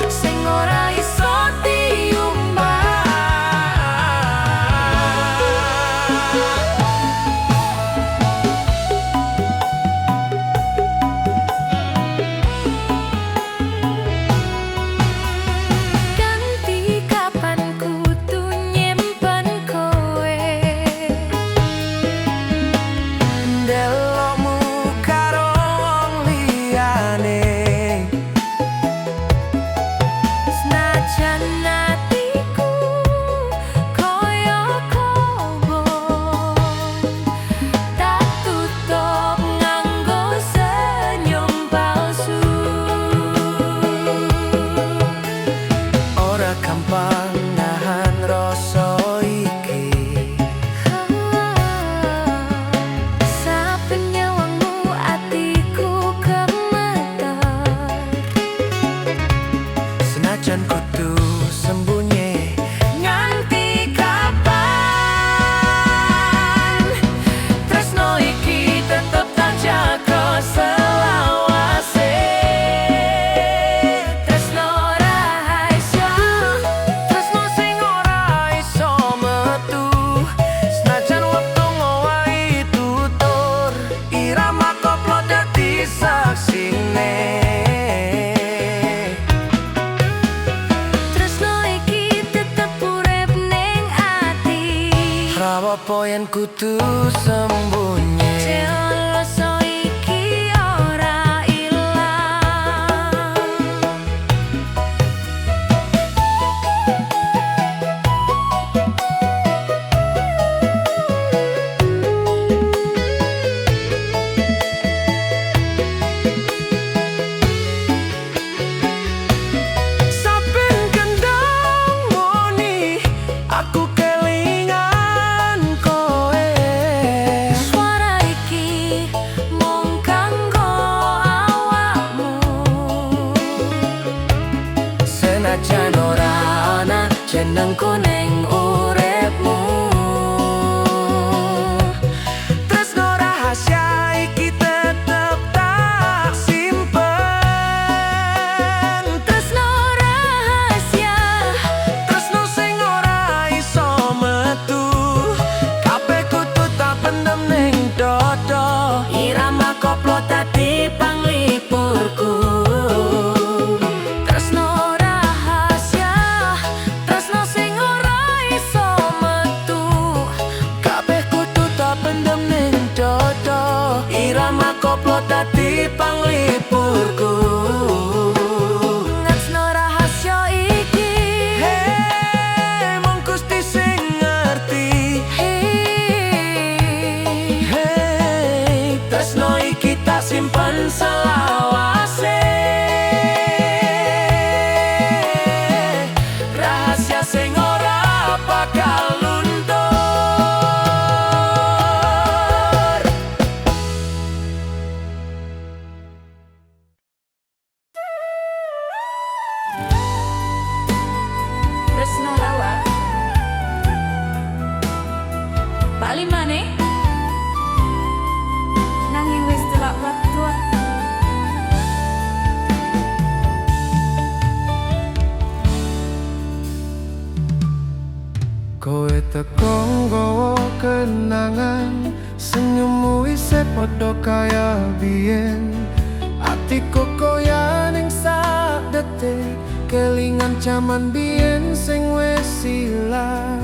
sing ora iso diumbar. Ganti kapan kudu nyimpen kowe, Ndelokmu karo wong liyane, senajan atiku koyo kobong, tak tutup nganggo senyum palsu. ora gampang nahan rasa iki. Saben nyawangmu atiku gemeter, Senajan kudu sembunyi nganti kapan, tresno iki tetep tak jaga selawase. tresno rahasia, Tresno sing ora iso metu, senajan wektu ngowahi tutur, irama koplo dadi saksine. tresno iki tetep urip ning ati. Rawopo yen kudu sembunyi, Rasa iki ora ilang. saben kendang muni aku kelingan kowe. Suara Kowe teko nggawa kenangan, senyummu isih padha kaya biyen. Atiku koyo ning sak detik, kelingan jaman biyen sing wis ilang.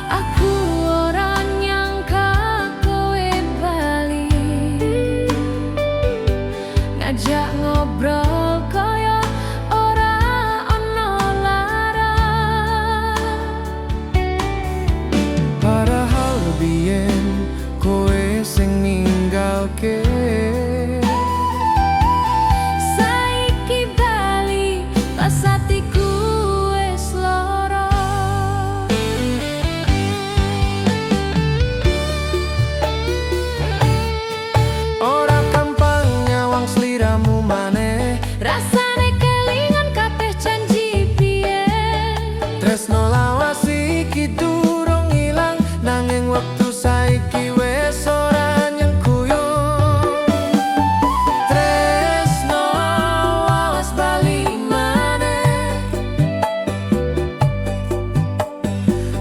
Aku ora nyangka kowe bali, ngajak ngobrol kaya ora ono larang. Padahal biyen kowe sing ninggalke. Saiki bali pas atiku wis lara. Ora gampang nyawang sliramu maneh, Rasane kelingan kabeh janji biyen. tresno lawas iki durung ilang, nanging wektu saiki wis ora nyengkuyung. Tresno lawas bali maneh,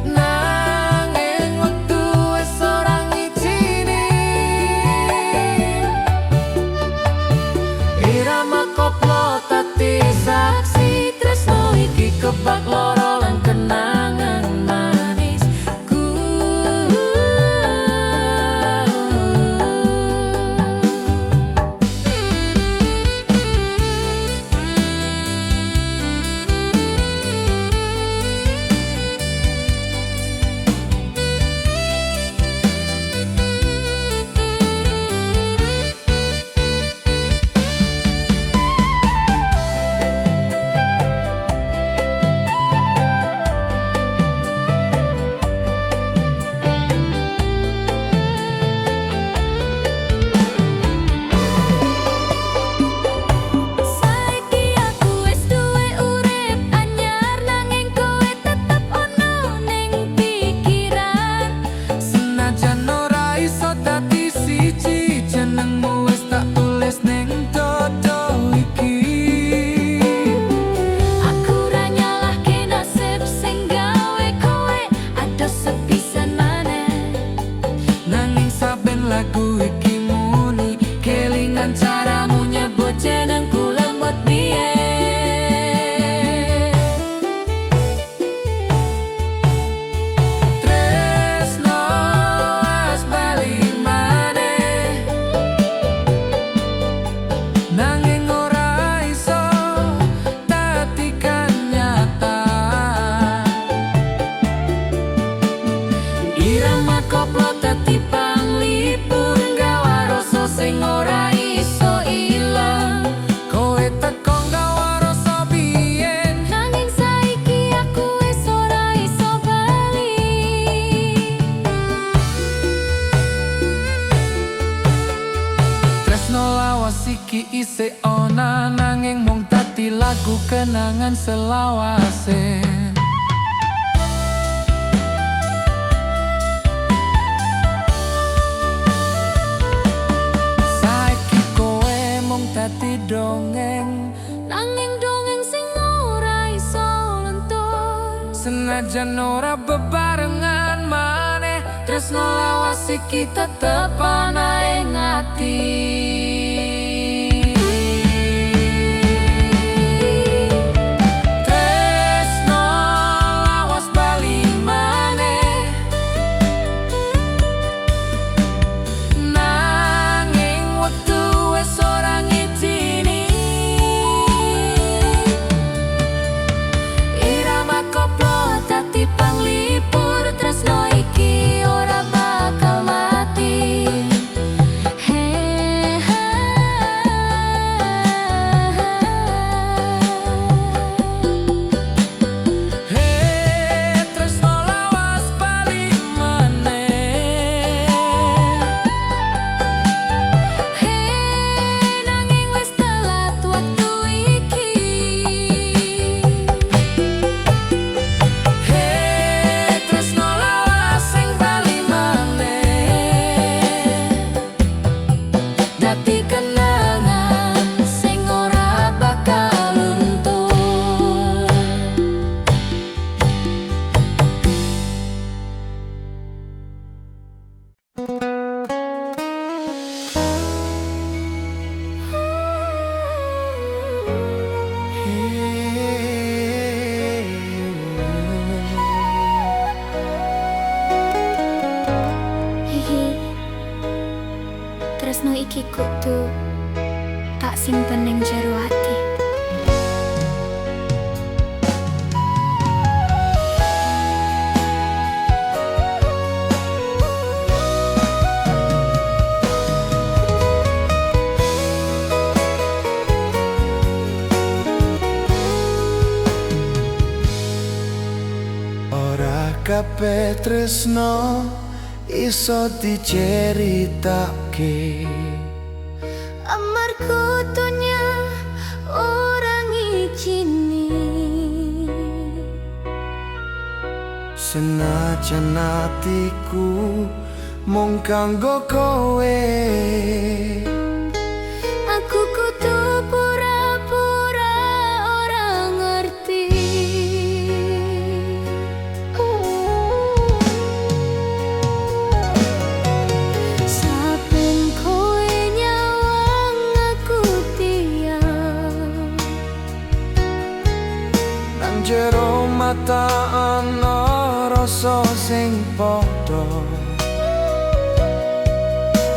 nanging wektu wis ora ngijini. Irama koplo tati saksi, tresno iki kebak loro lan kenangan manisku. Saiki aku wis duwe urip anyar, nanging kowe tetep ono ning pikiran. Senajan ora iso dadi siji, jenengmu wis tak tulis ning dodo iki. Aku ra nyalahke nasib sing gawe kowe ada sepisan maneh. Nanging saben lagu iki muni, kelingan caramu nyebut jenengku lembut biyen. Tresno wis bali maneh, nanging ora iso dadi nyata. Irama koplo dadi panglipur, nggawa rasa sing ora iso ilang. Kowe teko nggawa rasa biyen, Nanging saiki aku wis ora iso bali. tresno lawas iki isih ana, nanging mung dadi lagu kenangan selawase. Saiki kowe mung dadi dongeng, Nanging dongeng sing ora iso lentur. senajan ora bebarengan maneh, tresno lawas iki tetep ana ing ati. Tresno lawas bali maneh, nanging wektu wis ora ngijini. Irama koplo dadi panglipur, tresno iki ora bakal mati. He, he. iki kudu tak simpen ning jero ati. Ora kabeh tresno iso diceritake, Amarga dunya orang ngijini, senajan atiku mung kanggo kowe. aku kudu pura-pura ora ngerti. Saben kowe nyawang aku diam, Nang jero mata ana rasa sing padha,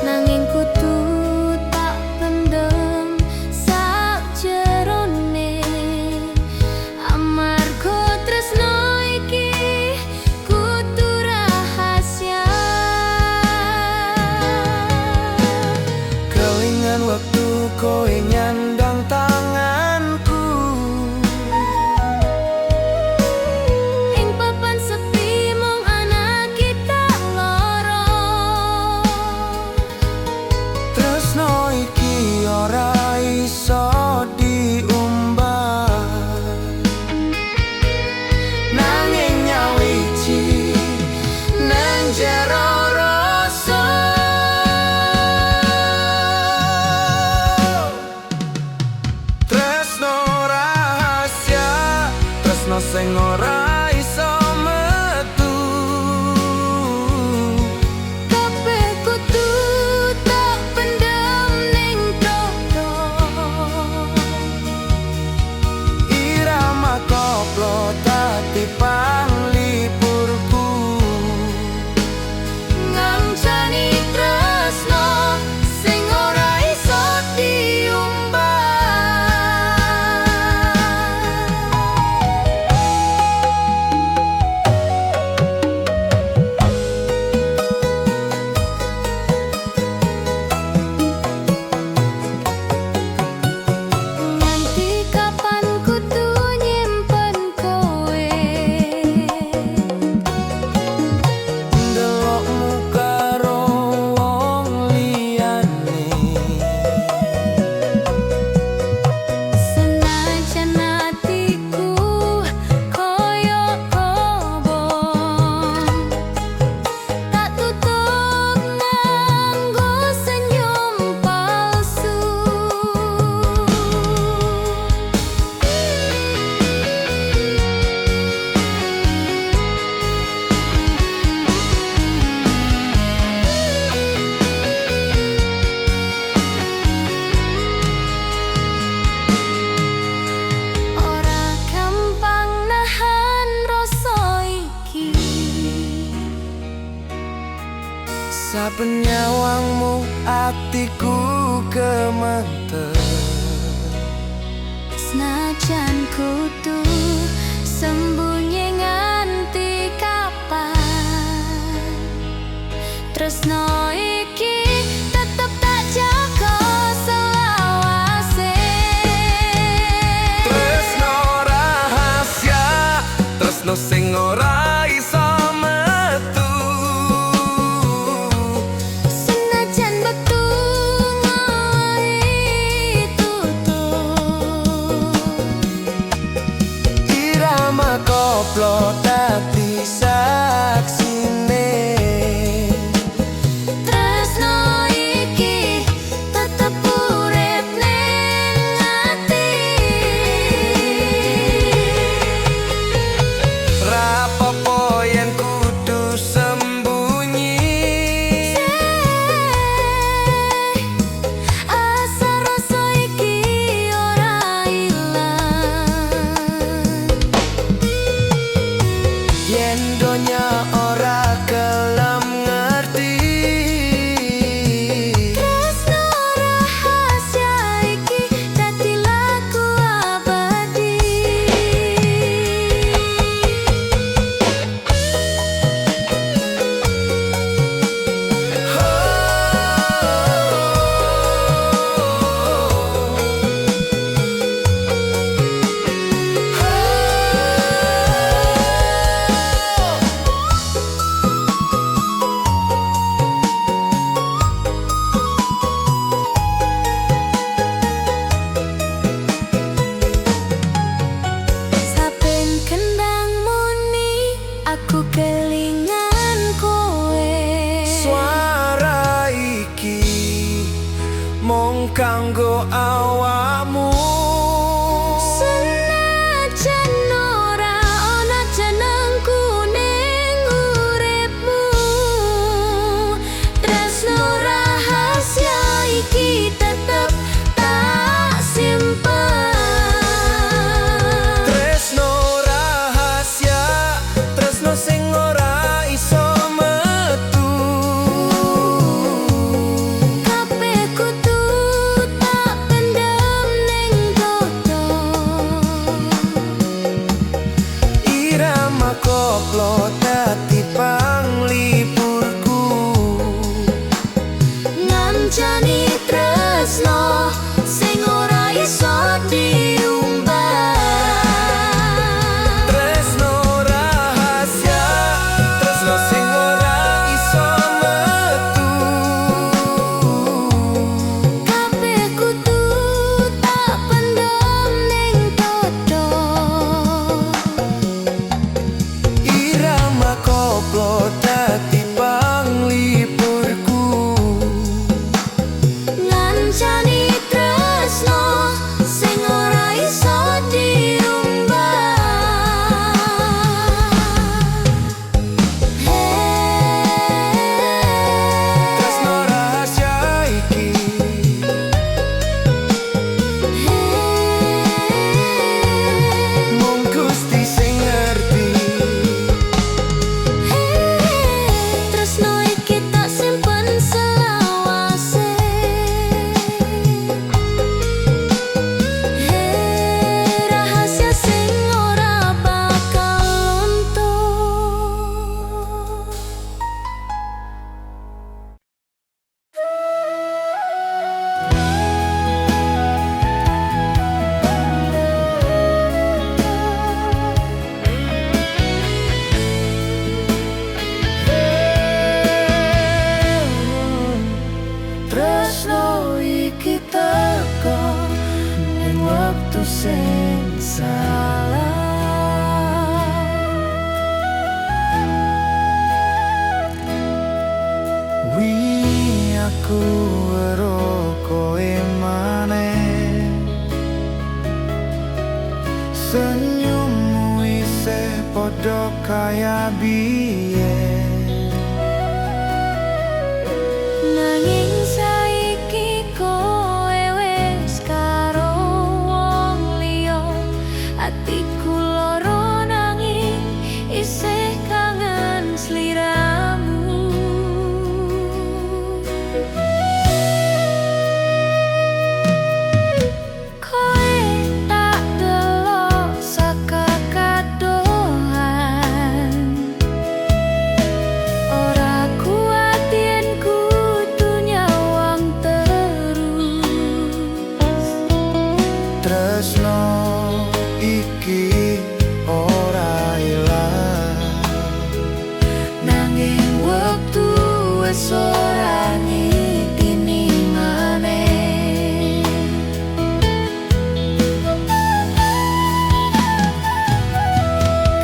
nanging kudu tak pendem sakjerone. Amarga tresno iki kudu rahasia. kelingan waktu kowe nyandang tanganku. Ing papan sepi mung ana kita loro, Tresno iki ora iso diumbah, nanging nyawiji nang jero rasa. Tresno rahasia, tresno sing ora iso metu. kabeh kudu tak pendem ning dodo. Irama koplo dadi panglipurku, Ngancani tresno sing ora iso diumbah. Nganti kapan kudu nyimpen kowe, ndelokmu karo wong liyane. senajan atiku koyo kobong, tak tutup nganggo senyum palsu. Ora gampang nahan rasa iki, Saben nyawangmu atiku gemeter. senajan kudu sembunyi nganti kapan. Tresno iki tetep tak jaga selawase. Tresno rahasia, tresno sing ora iso metu. Senajan wektu ngowahi tutup, Irama koplo dadi saksine, kelingan kowe. Suara iki mung kanggo awakmu. Senajan ora ana jenengku ning uripmu, tresno rahasia iki tetep tak simpen. Tresno rahasia, tresno sing ora iso metu. Kabeh kudu tak pendem ning dodo. Irama koplo dadi panglipurku. Ngancani tresno sing ora iso diumbah. Tresno rahasia, tresno sing ora iso metu. Kabeh kudu tak pendem ning dodo. Irama koplo dadi panglipurku. Ngancani tresno sing ora iso diumbah. Tresno rahasia iki mung Gusti sing ngerti. Tresno iki tak simpen selawase. Rahasia sing ora bakal luntur. Tresno iki teko ning wektu sing salah. Wingi aku weruh kowe maneh, senyummu isih padha kaya biyen. Nanging saiki kowe wis karo wong liya. Atiku lara nanging isih kangen sliramu. Kowe tak delok saka kadohan. Ora kuat yen kudu nyawang terus. Tresno iki ora ilang, Nanging wektu wis ora ngitini maneh.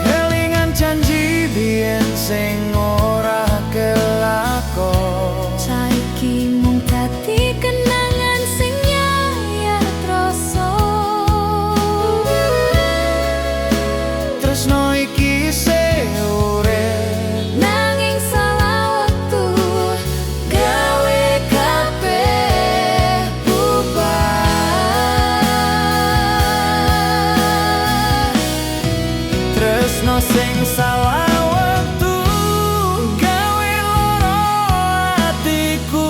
kelingan janji biyen sing ora kelakon. Saiki mung dadi kenangan sing nyayat rasa. Tresno iki isih urip, Nanging salah wektu gawe kabeh bubar. tresno sing salah wektu gawe lara atiku.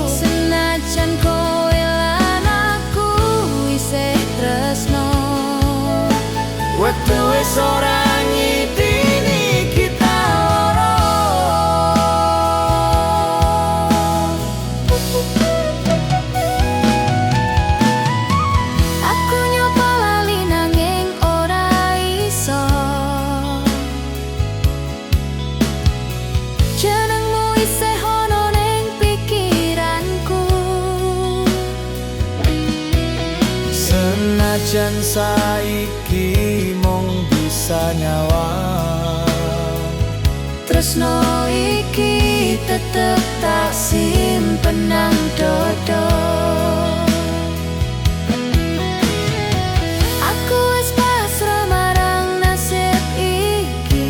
Senajan kowe lan aku isih tresno, Wektu wis ora ngitini kita loro. aku nyoba lali nanging ora iso. Jenengmu isih ana ning pikiranku. Senajan saiki mung bisa nyawang tresno iki tetep tak simpen nang dodo. Aku wis pasrah marang nasib iki,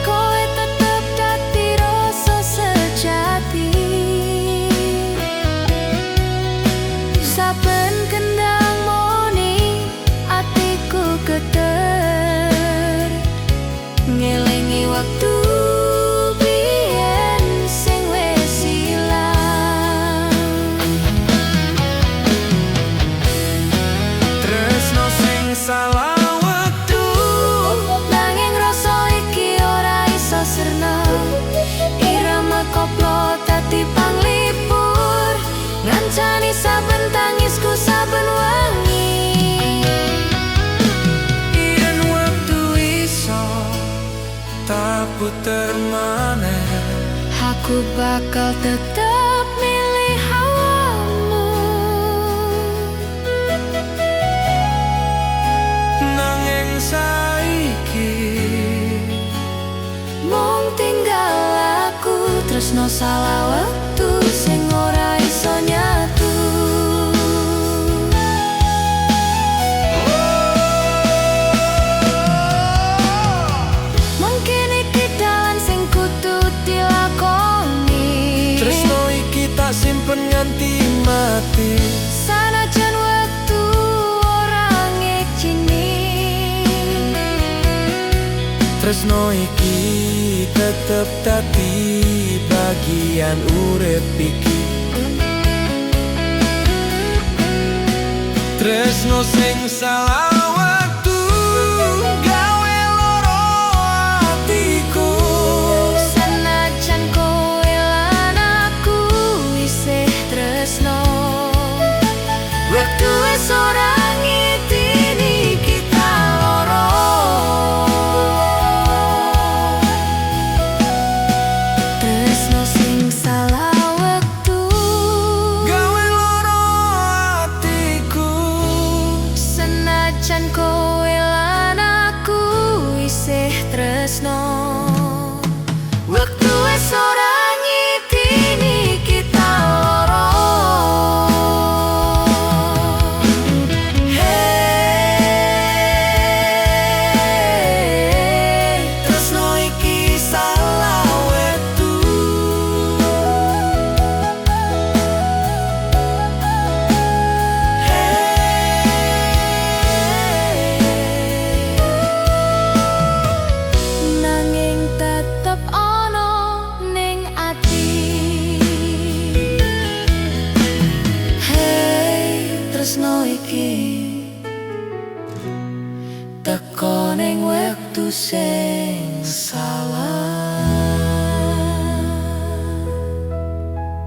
kowe tetep dadi rasa sejati. Saben kendang moni atiku geter, ngelingi waktu biyen sing wis ilang. Tresno sing salah wektu, Nanging rasa iki ora iso sirna, irama koplo dadi panglipur, ngancani saben tangisku saben wengi. yen wektu iso tak puter maneh, Aku bakal tetap milih awamu. nanging saiki Mung tinggal aku tresno salah wektu sing ora iso nyatu. Mungkin iki dalan sing kudu dilakoni. tresno iki tak simpen nganti mati. Sanajan wektu ora ngijini, Tresno iki tetep dadi bagian urip iki. Tresno sing salah waktu gawe loro atiku. senajan kowe lan aku isih tresno, wektu wis ora ngitini kita loro. Tresno sing salah wektu Gawe loro atiku. senajan kowe lan aku isih tresno, wektu wis ora ngitini kita loro. Hey, Tresno iki salah wektu. nanging tetep ana ning ati. Hey, tresno iki teko ning wektu sing salah,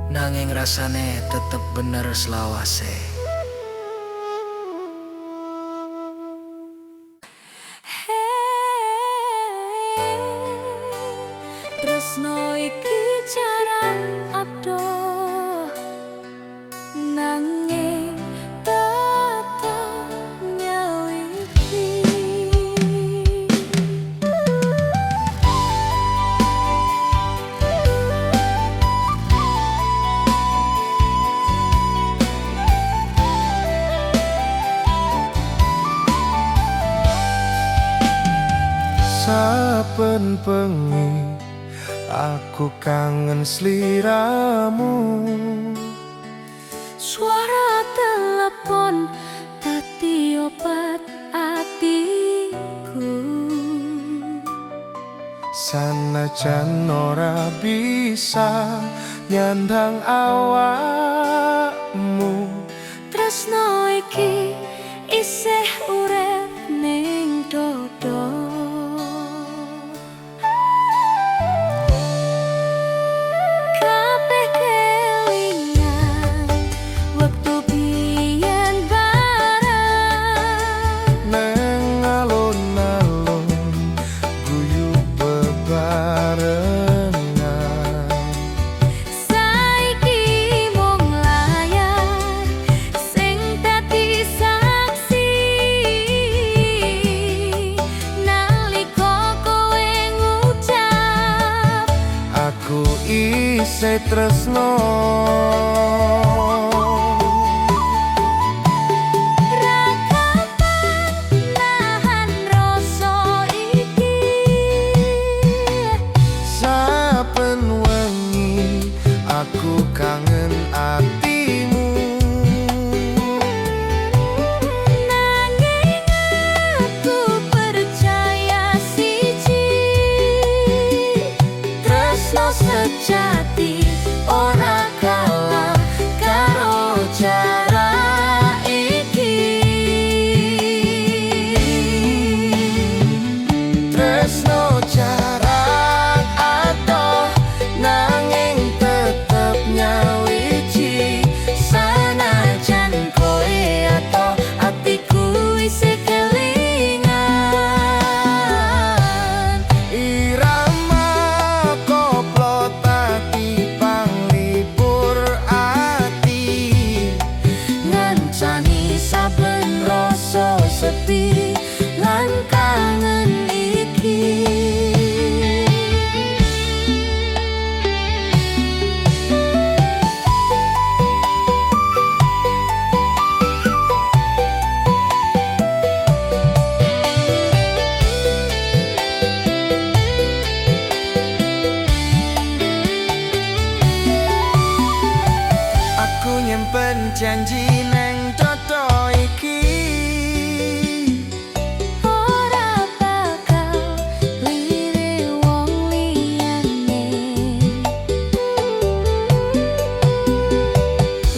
Nanging rasane tetep bener selawase. tresno iki jarang adoh, nanging tetep nyawiti. Saben bengi aku kangen sliramu. Suara telepon dadi obat atiku. Sanajan ora bisa nyandang awakmu. Tresno iki isih urip ning dodo. Kabeh kelingan wektu biyen bareng, Neng alun-alun guyub bebarengan. saiki mung layar sing dadi isih tresno. Nahan rasa iki, Saben wengi aku kangen atimu. nanging aku percaya siji, tresno sejati ora kalah karo jarak iki. Tresno jarak adoh nanging tetep nyawiji. Sanajan kowe ato atiku isih kelingan. Irama koplo ati panglipur ati, Ngancani saben rasa sepi lan kangen iki. aku nyimpen janji neng dodo iki. Ora bakal lire wong liyane,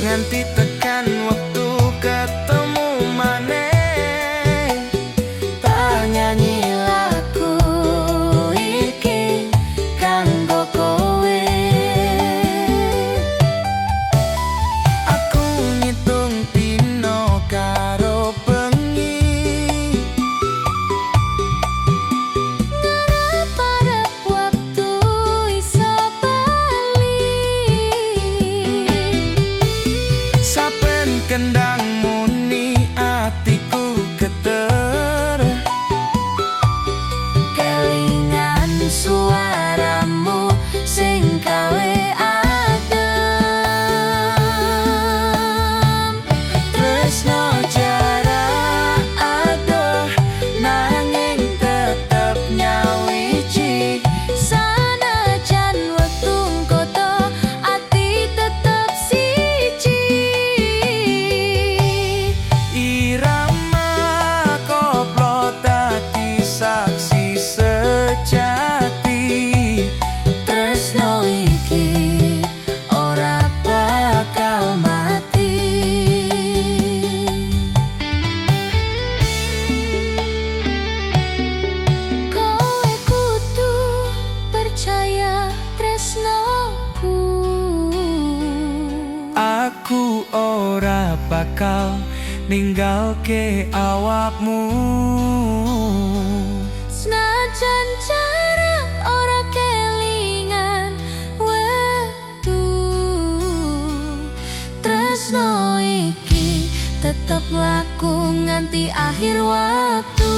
Nganti tekan waktu ketemu maneh, tak nyanyi lagu iki kanggo kowe. aku ngitung dino karo bengi. Ngarep-arep waktu iso bali, Saben kendang muni atiku geter. kelingan suaramu sing gawe adem. Tresno jarak adoh nanging tetep nyawiji. Sanajan wektu ngkoto ati tetep siji. Irama koplo dadi saksi sejati. Tresno iki ora bakal mati. Kowe kudu percaya tresnoku. Aku ora bakal ninggalke awakmu. Senajan jarak ora kelingan wektu, tresno iki tetep laku nganti akhir waktu.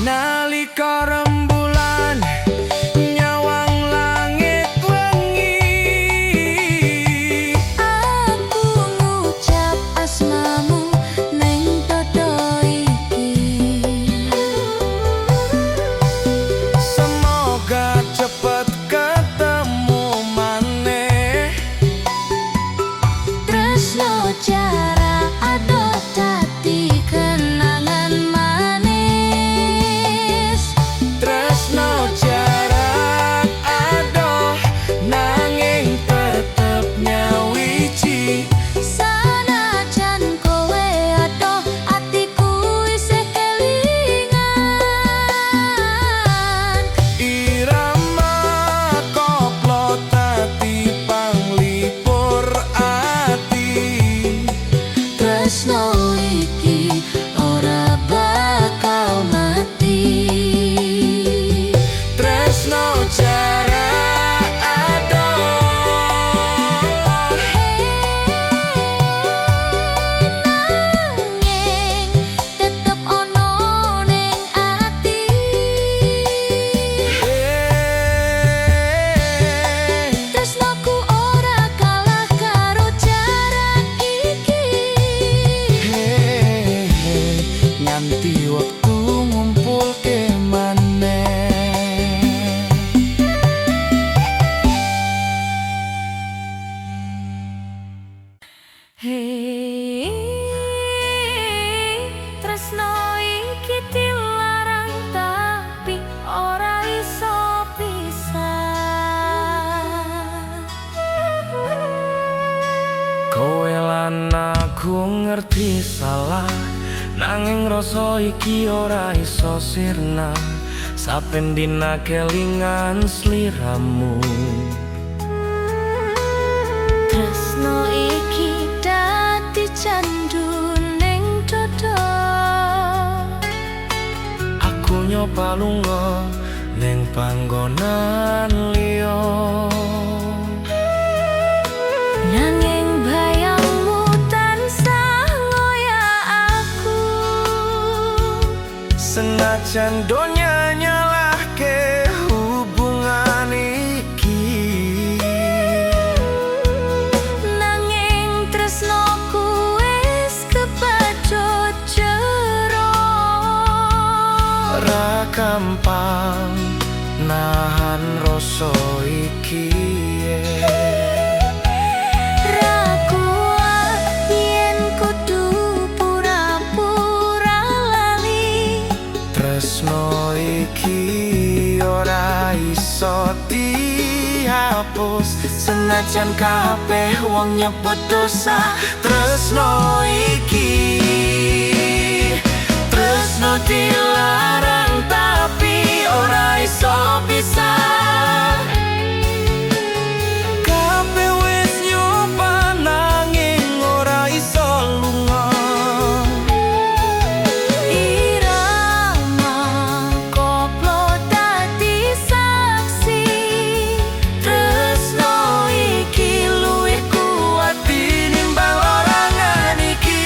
Nalika rembulan nyawang langit wengi, Aku ngucap asmamu neng dodo iki. semoga cepet ketemu maneh. Tresno jarak adoh dadi kenangan manis. Tresno jarak adoh nanging tetep nyawiji. Sanajan kowe adoh atiku isih kelingan. Irama koplo dadi panglipur ati. Tresno iki ora bakal mati. Tresno jarak adoh Nanging tetep ono ning ati. ngerti salah, nanging rasa iki ora iso sirna. Saben dina kelingan sliramu. Tresno iki dadi candu ning dodo. Aku nyoba lunga ning panggonan liya, Nanging bayangmu tansah ngoyak aku. senajan donya nyalahke hubungan iki. Nanging tresnoku wis kepacut jero. Ora gampang nahan rasa iki. Ra kuat yen kudu pura-pura lali. Tresno iki ora iso dihapus, senajan kabeh wong nyebut dosa. Tresno iki, tresno dilarang tapi ora iso pisah. Kabeh wis nyoba nanging ora iso lunga. Irama koplo dadi saksi. Tresno iki luwih kuat tinimbang larangan iki.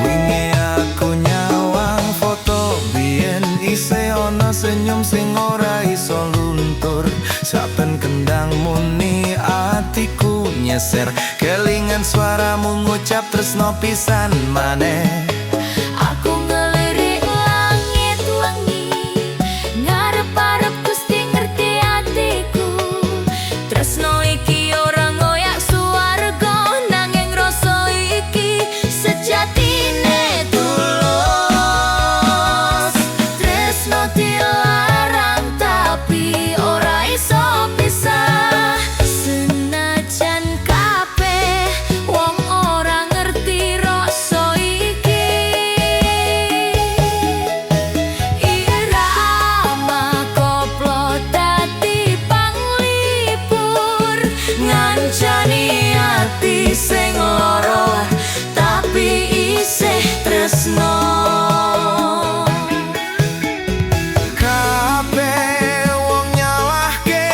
Wingi aku nyawang foto biyen isih ana senyum sing ora iso luntur. Saben kendang muni atiku nyeser, kelingan suaramu ngucap tresno pisan maneh. Aku ngelirik langit wengi, ngarep-arep Gusti ngerti atiku. Tresno iki ora ngoyak suwarga, nanging rasa iki sejatine tulus. Tresno dilarang tapi ora iso pisah, senajan kabeh wong ora ngerti rasa iki. Irama koplo dadi panglipur, ngancani ati sing lara tapi isih tresno. Kabeh wong nyalahke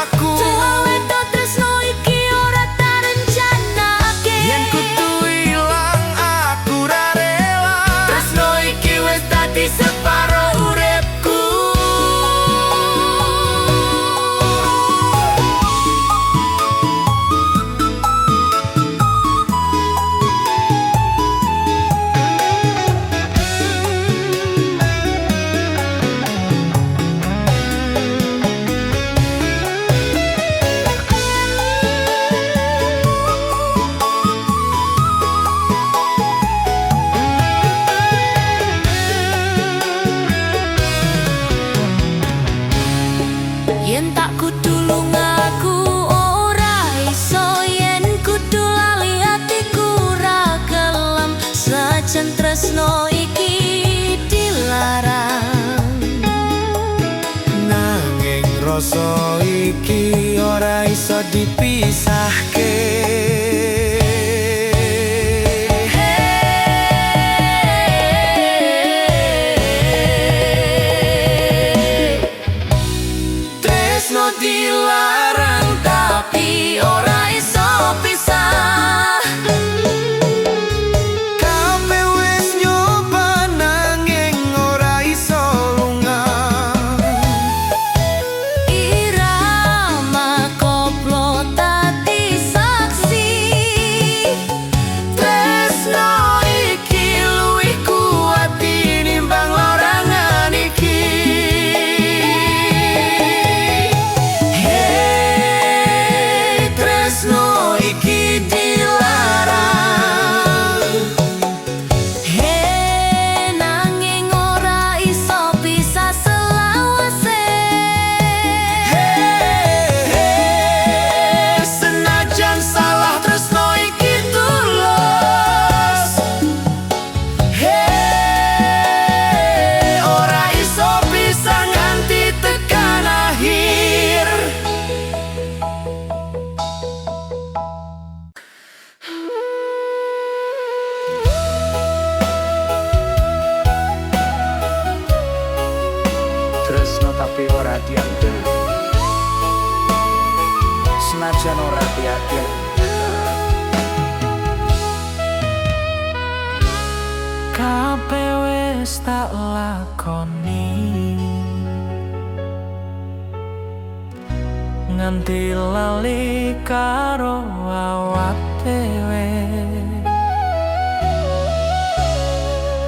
aku, Tuweto tresno iki ora tak rencanake. yen kudu ilang aku ra rela. Tresno iki wis dadi separo uripku. Yen tak kudu lungaku ora iso, yen kudu lali atiku ora gelem, sajan tresno iki dilarang. Nanging rasa iki ora iso dipisahke. Tresno dilarang tapi ora iso pisah. Kabeh wis nyoba nanging ora iso lunga. Irama koplo dadi saksi. tapi ora dianggep. Senajan ora dianggep, kabeh wis tak lakoni, nganti lali karo awak dhewe.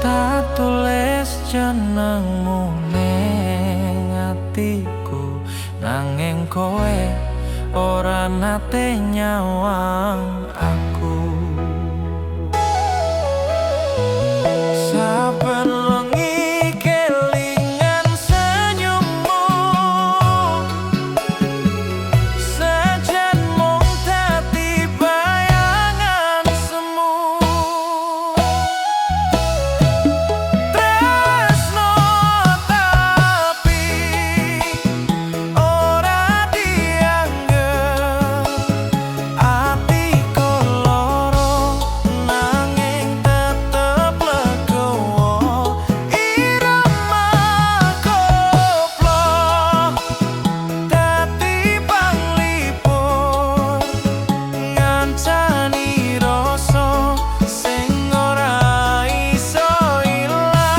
Tak tulis jenengmu ning atiku, nanging kowe ora nate nyawang aku. Saben wengi kelingan senyummu, sejan mung dadi bayangan semu. Tresno tapi ora dianggep, atiku loro nanging tetep legowo. Irama koplo dadi panglipur, ngancani rasa sing ora iso ilang.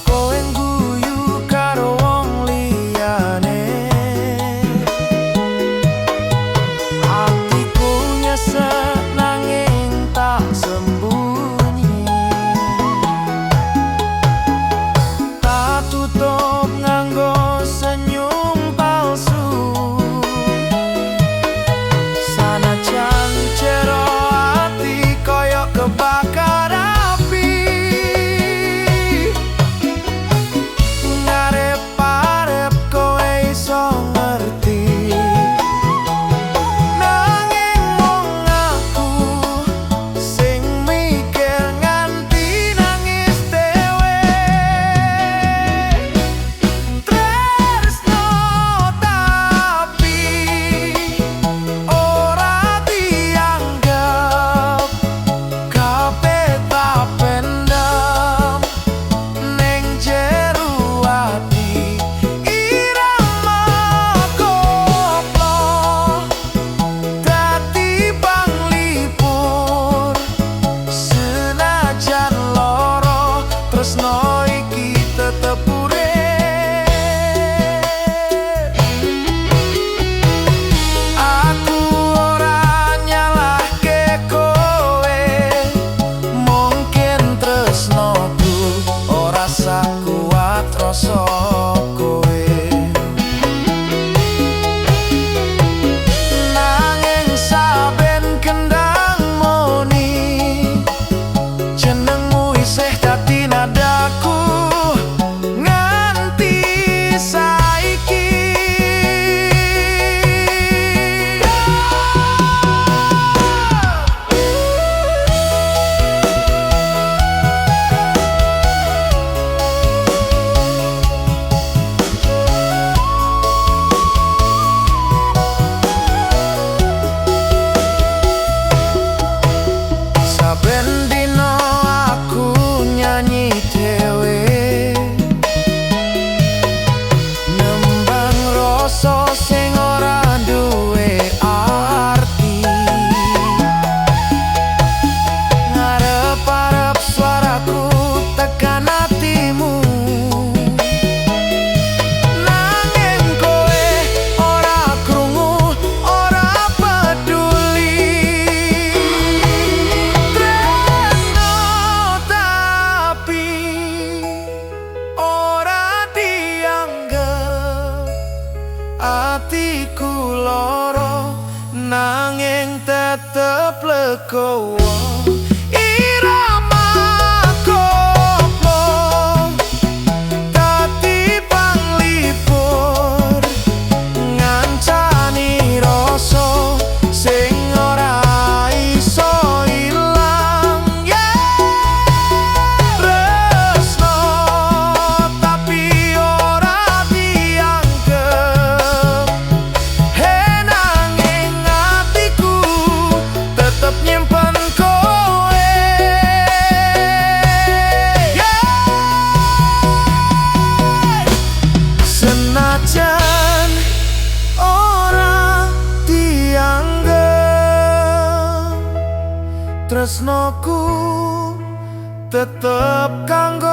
Kowe ngguyu karo wong liyane, atiku nyesek nanging tak sembunyi. Tak tutup nganggo senyum palsu, sanajan jero ati koyo kebakar api. Ngarep-arep kowe iso ngerti, nanging mung aku sing mikir nganti nangis dhewe. Tresno tapi ora dianggep, kabeh tak pendem ning jero ati. Irama koplo dadi panglipur, senajan loro tresno iki tetep urip. Aku ora nyalahke kowe, mungkin tresnoku ora sakuat rasa kowe. Nanging saben kendang moni, jenengmu isih dadi nadaku nganti saiki. Saben dino aku nyanyi dhewe, nembang rasa sing ora duwe arti. Ngarep-arep suaraku tekan atimu, nanging kowe ora krungu, ora peduli. Tresno tapi ora dianggep, atiku loro nanging tetep legowo. Irama koplo tresnoku tetep kanggo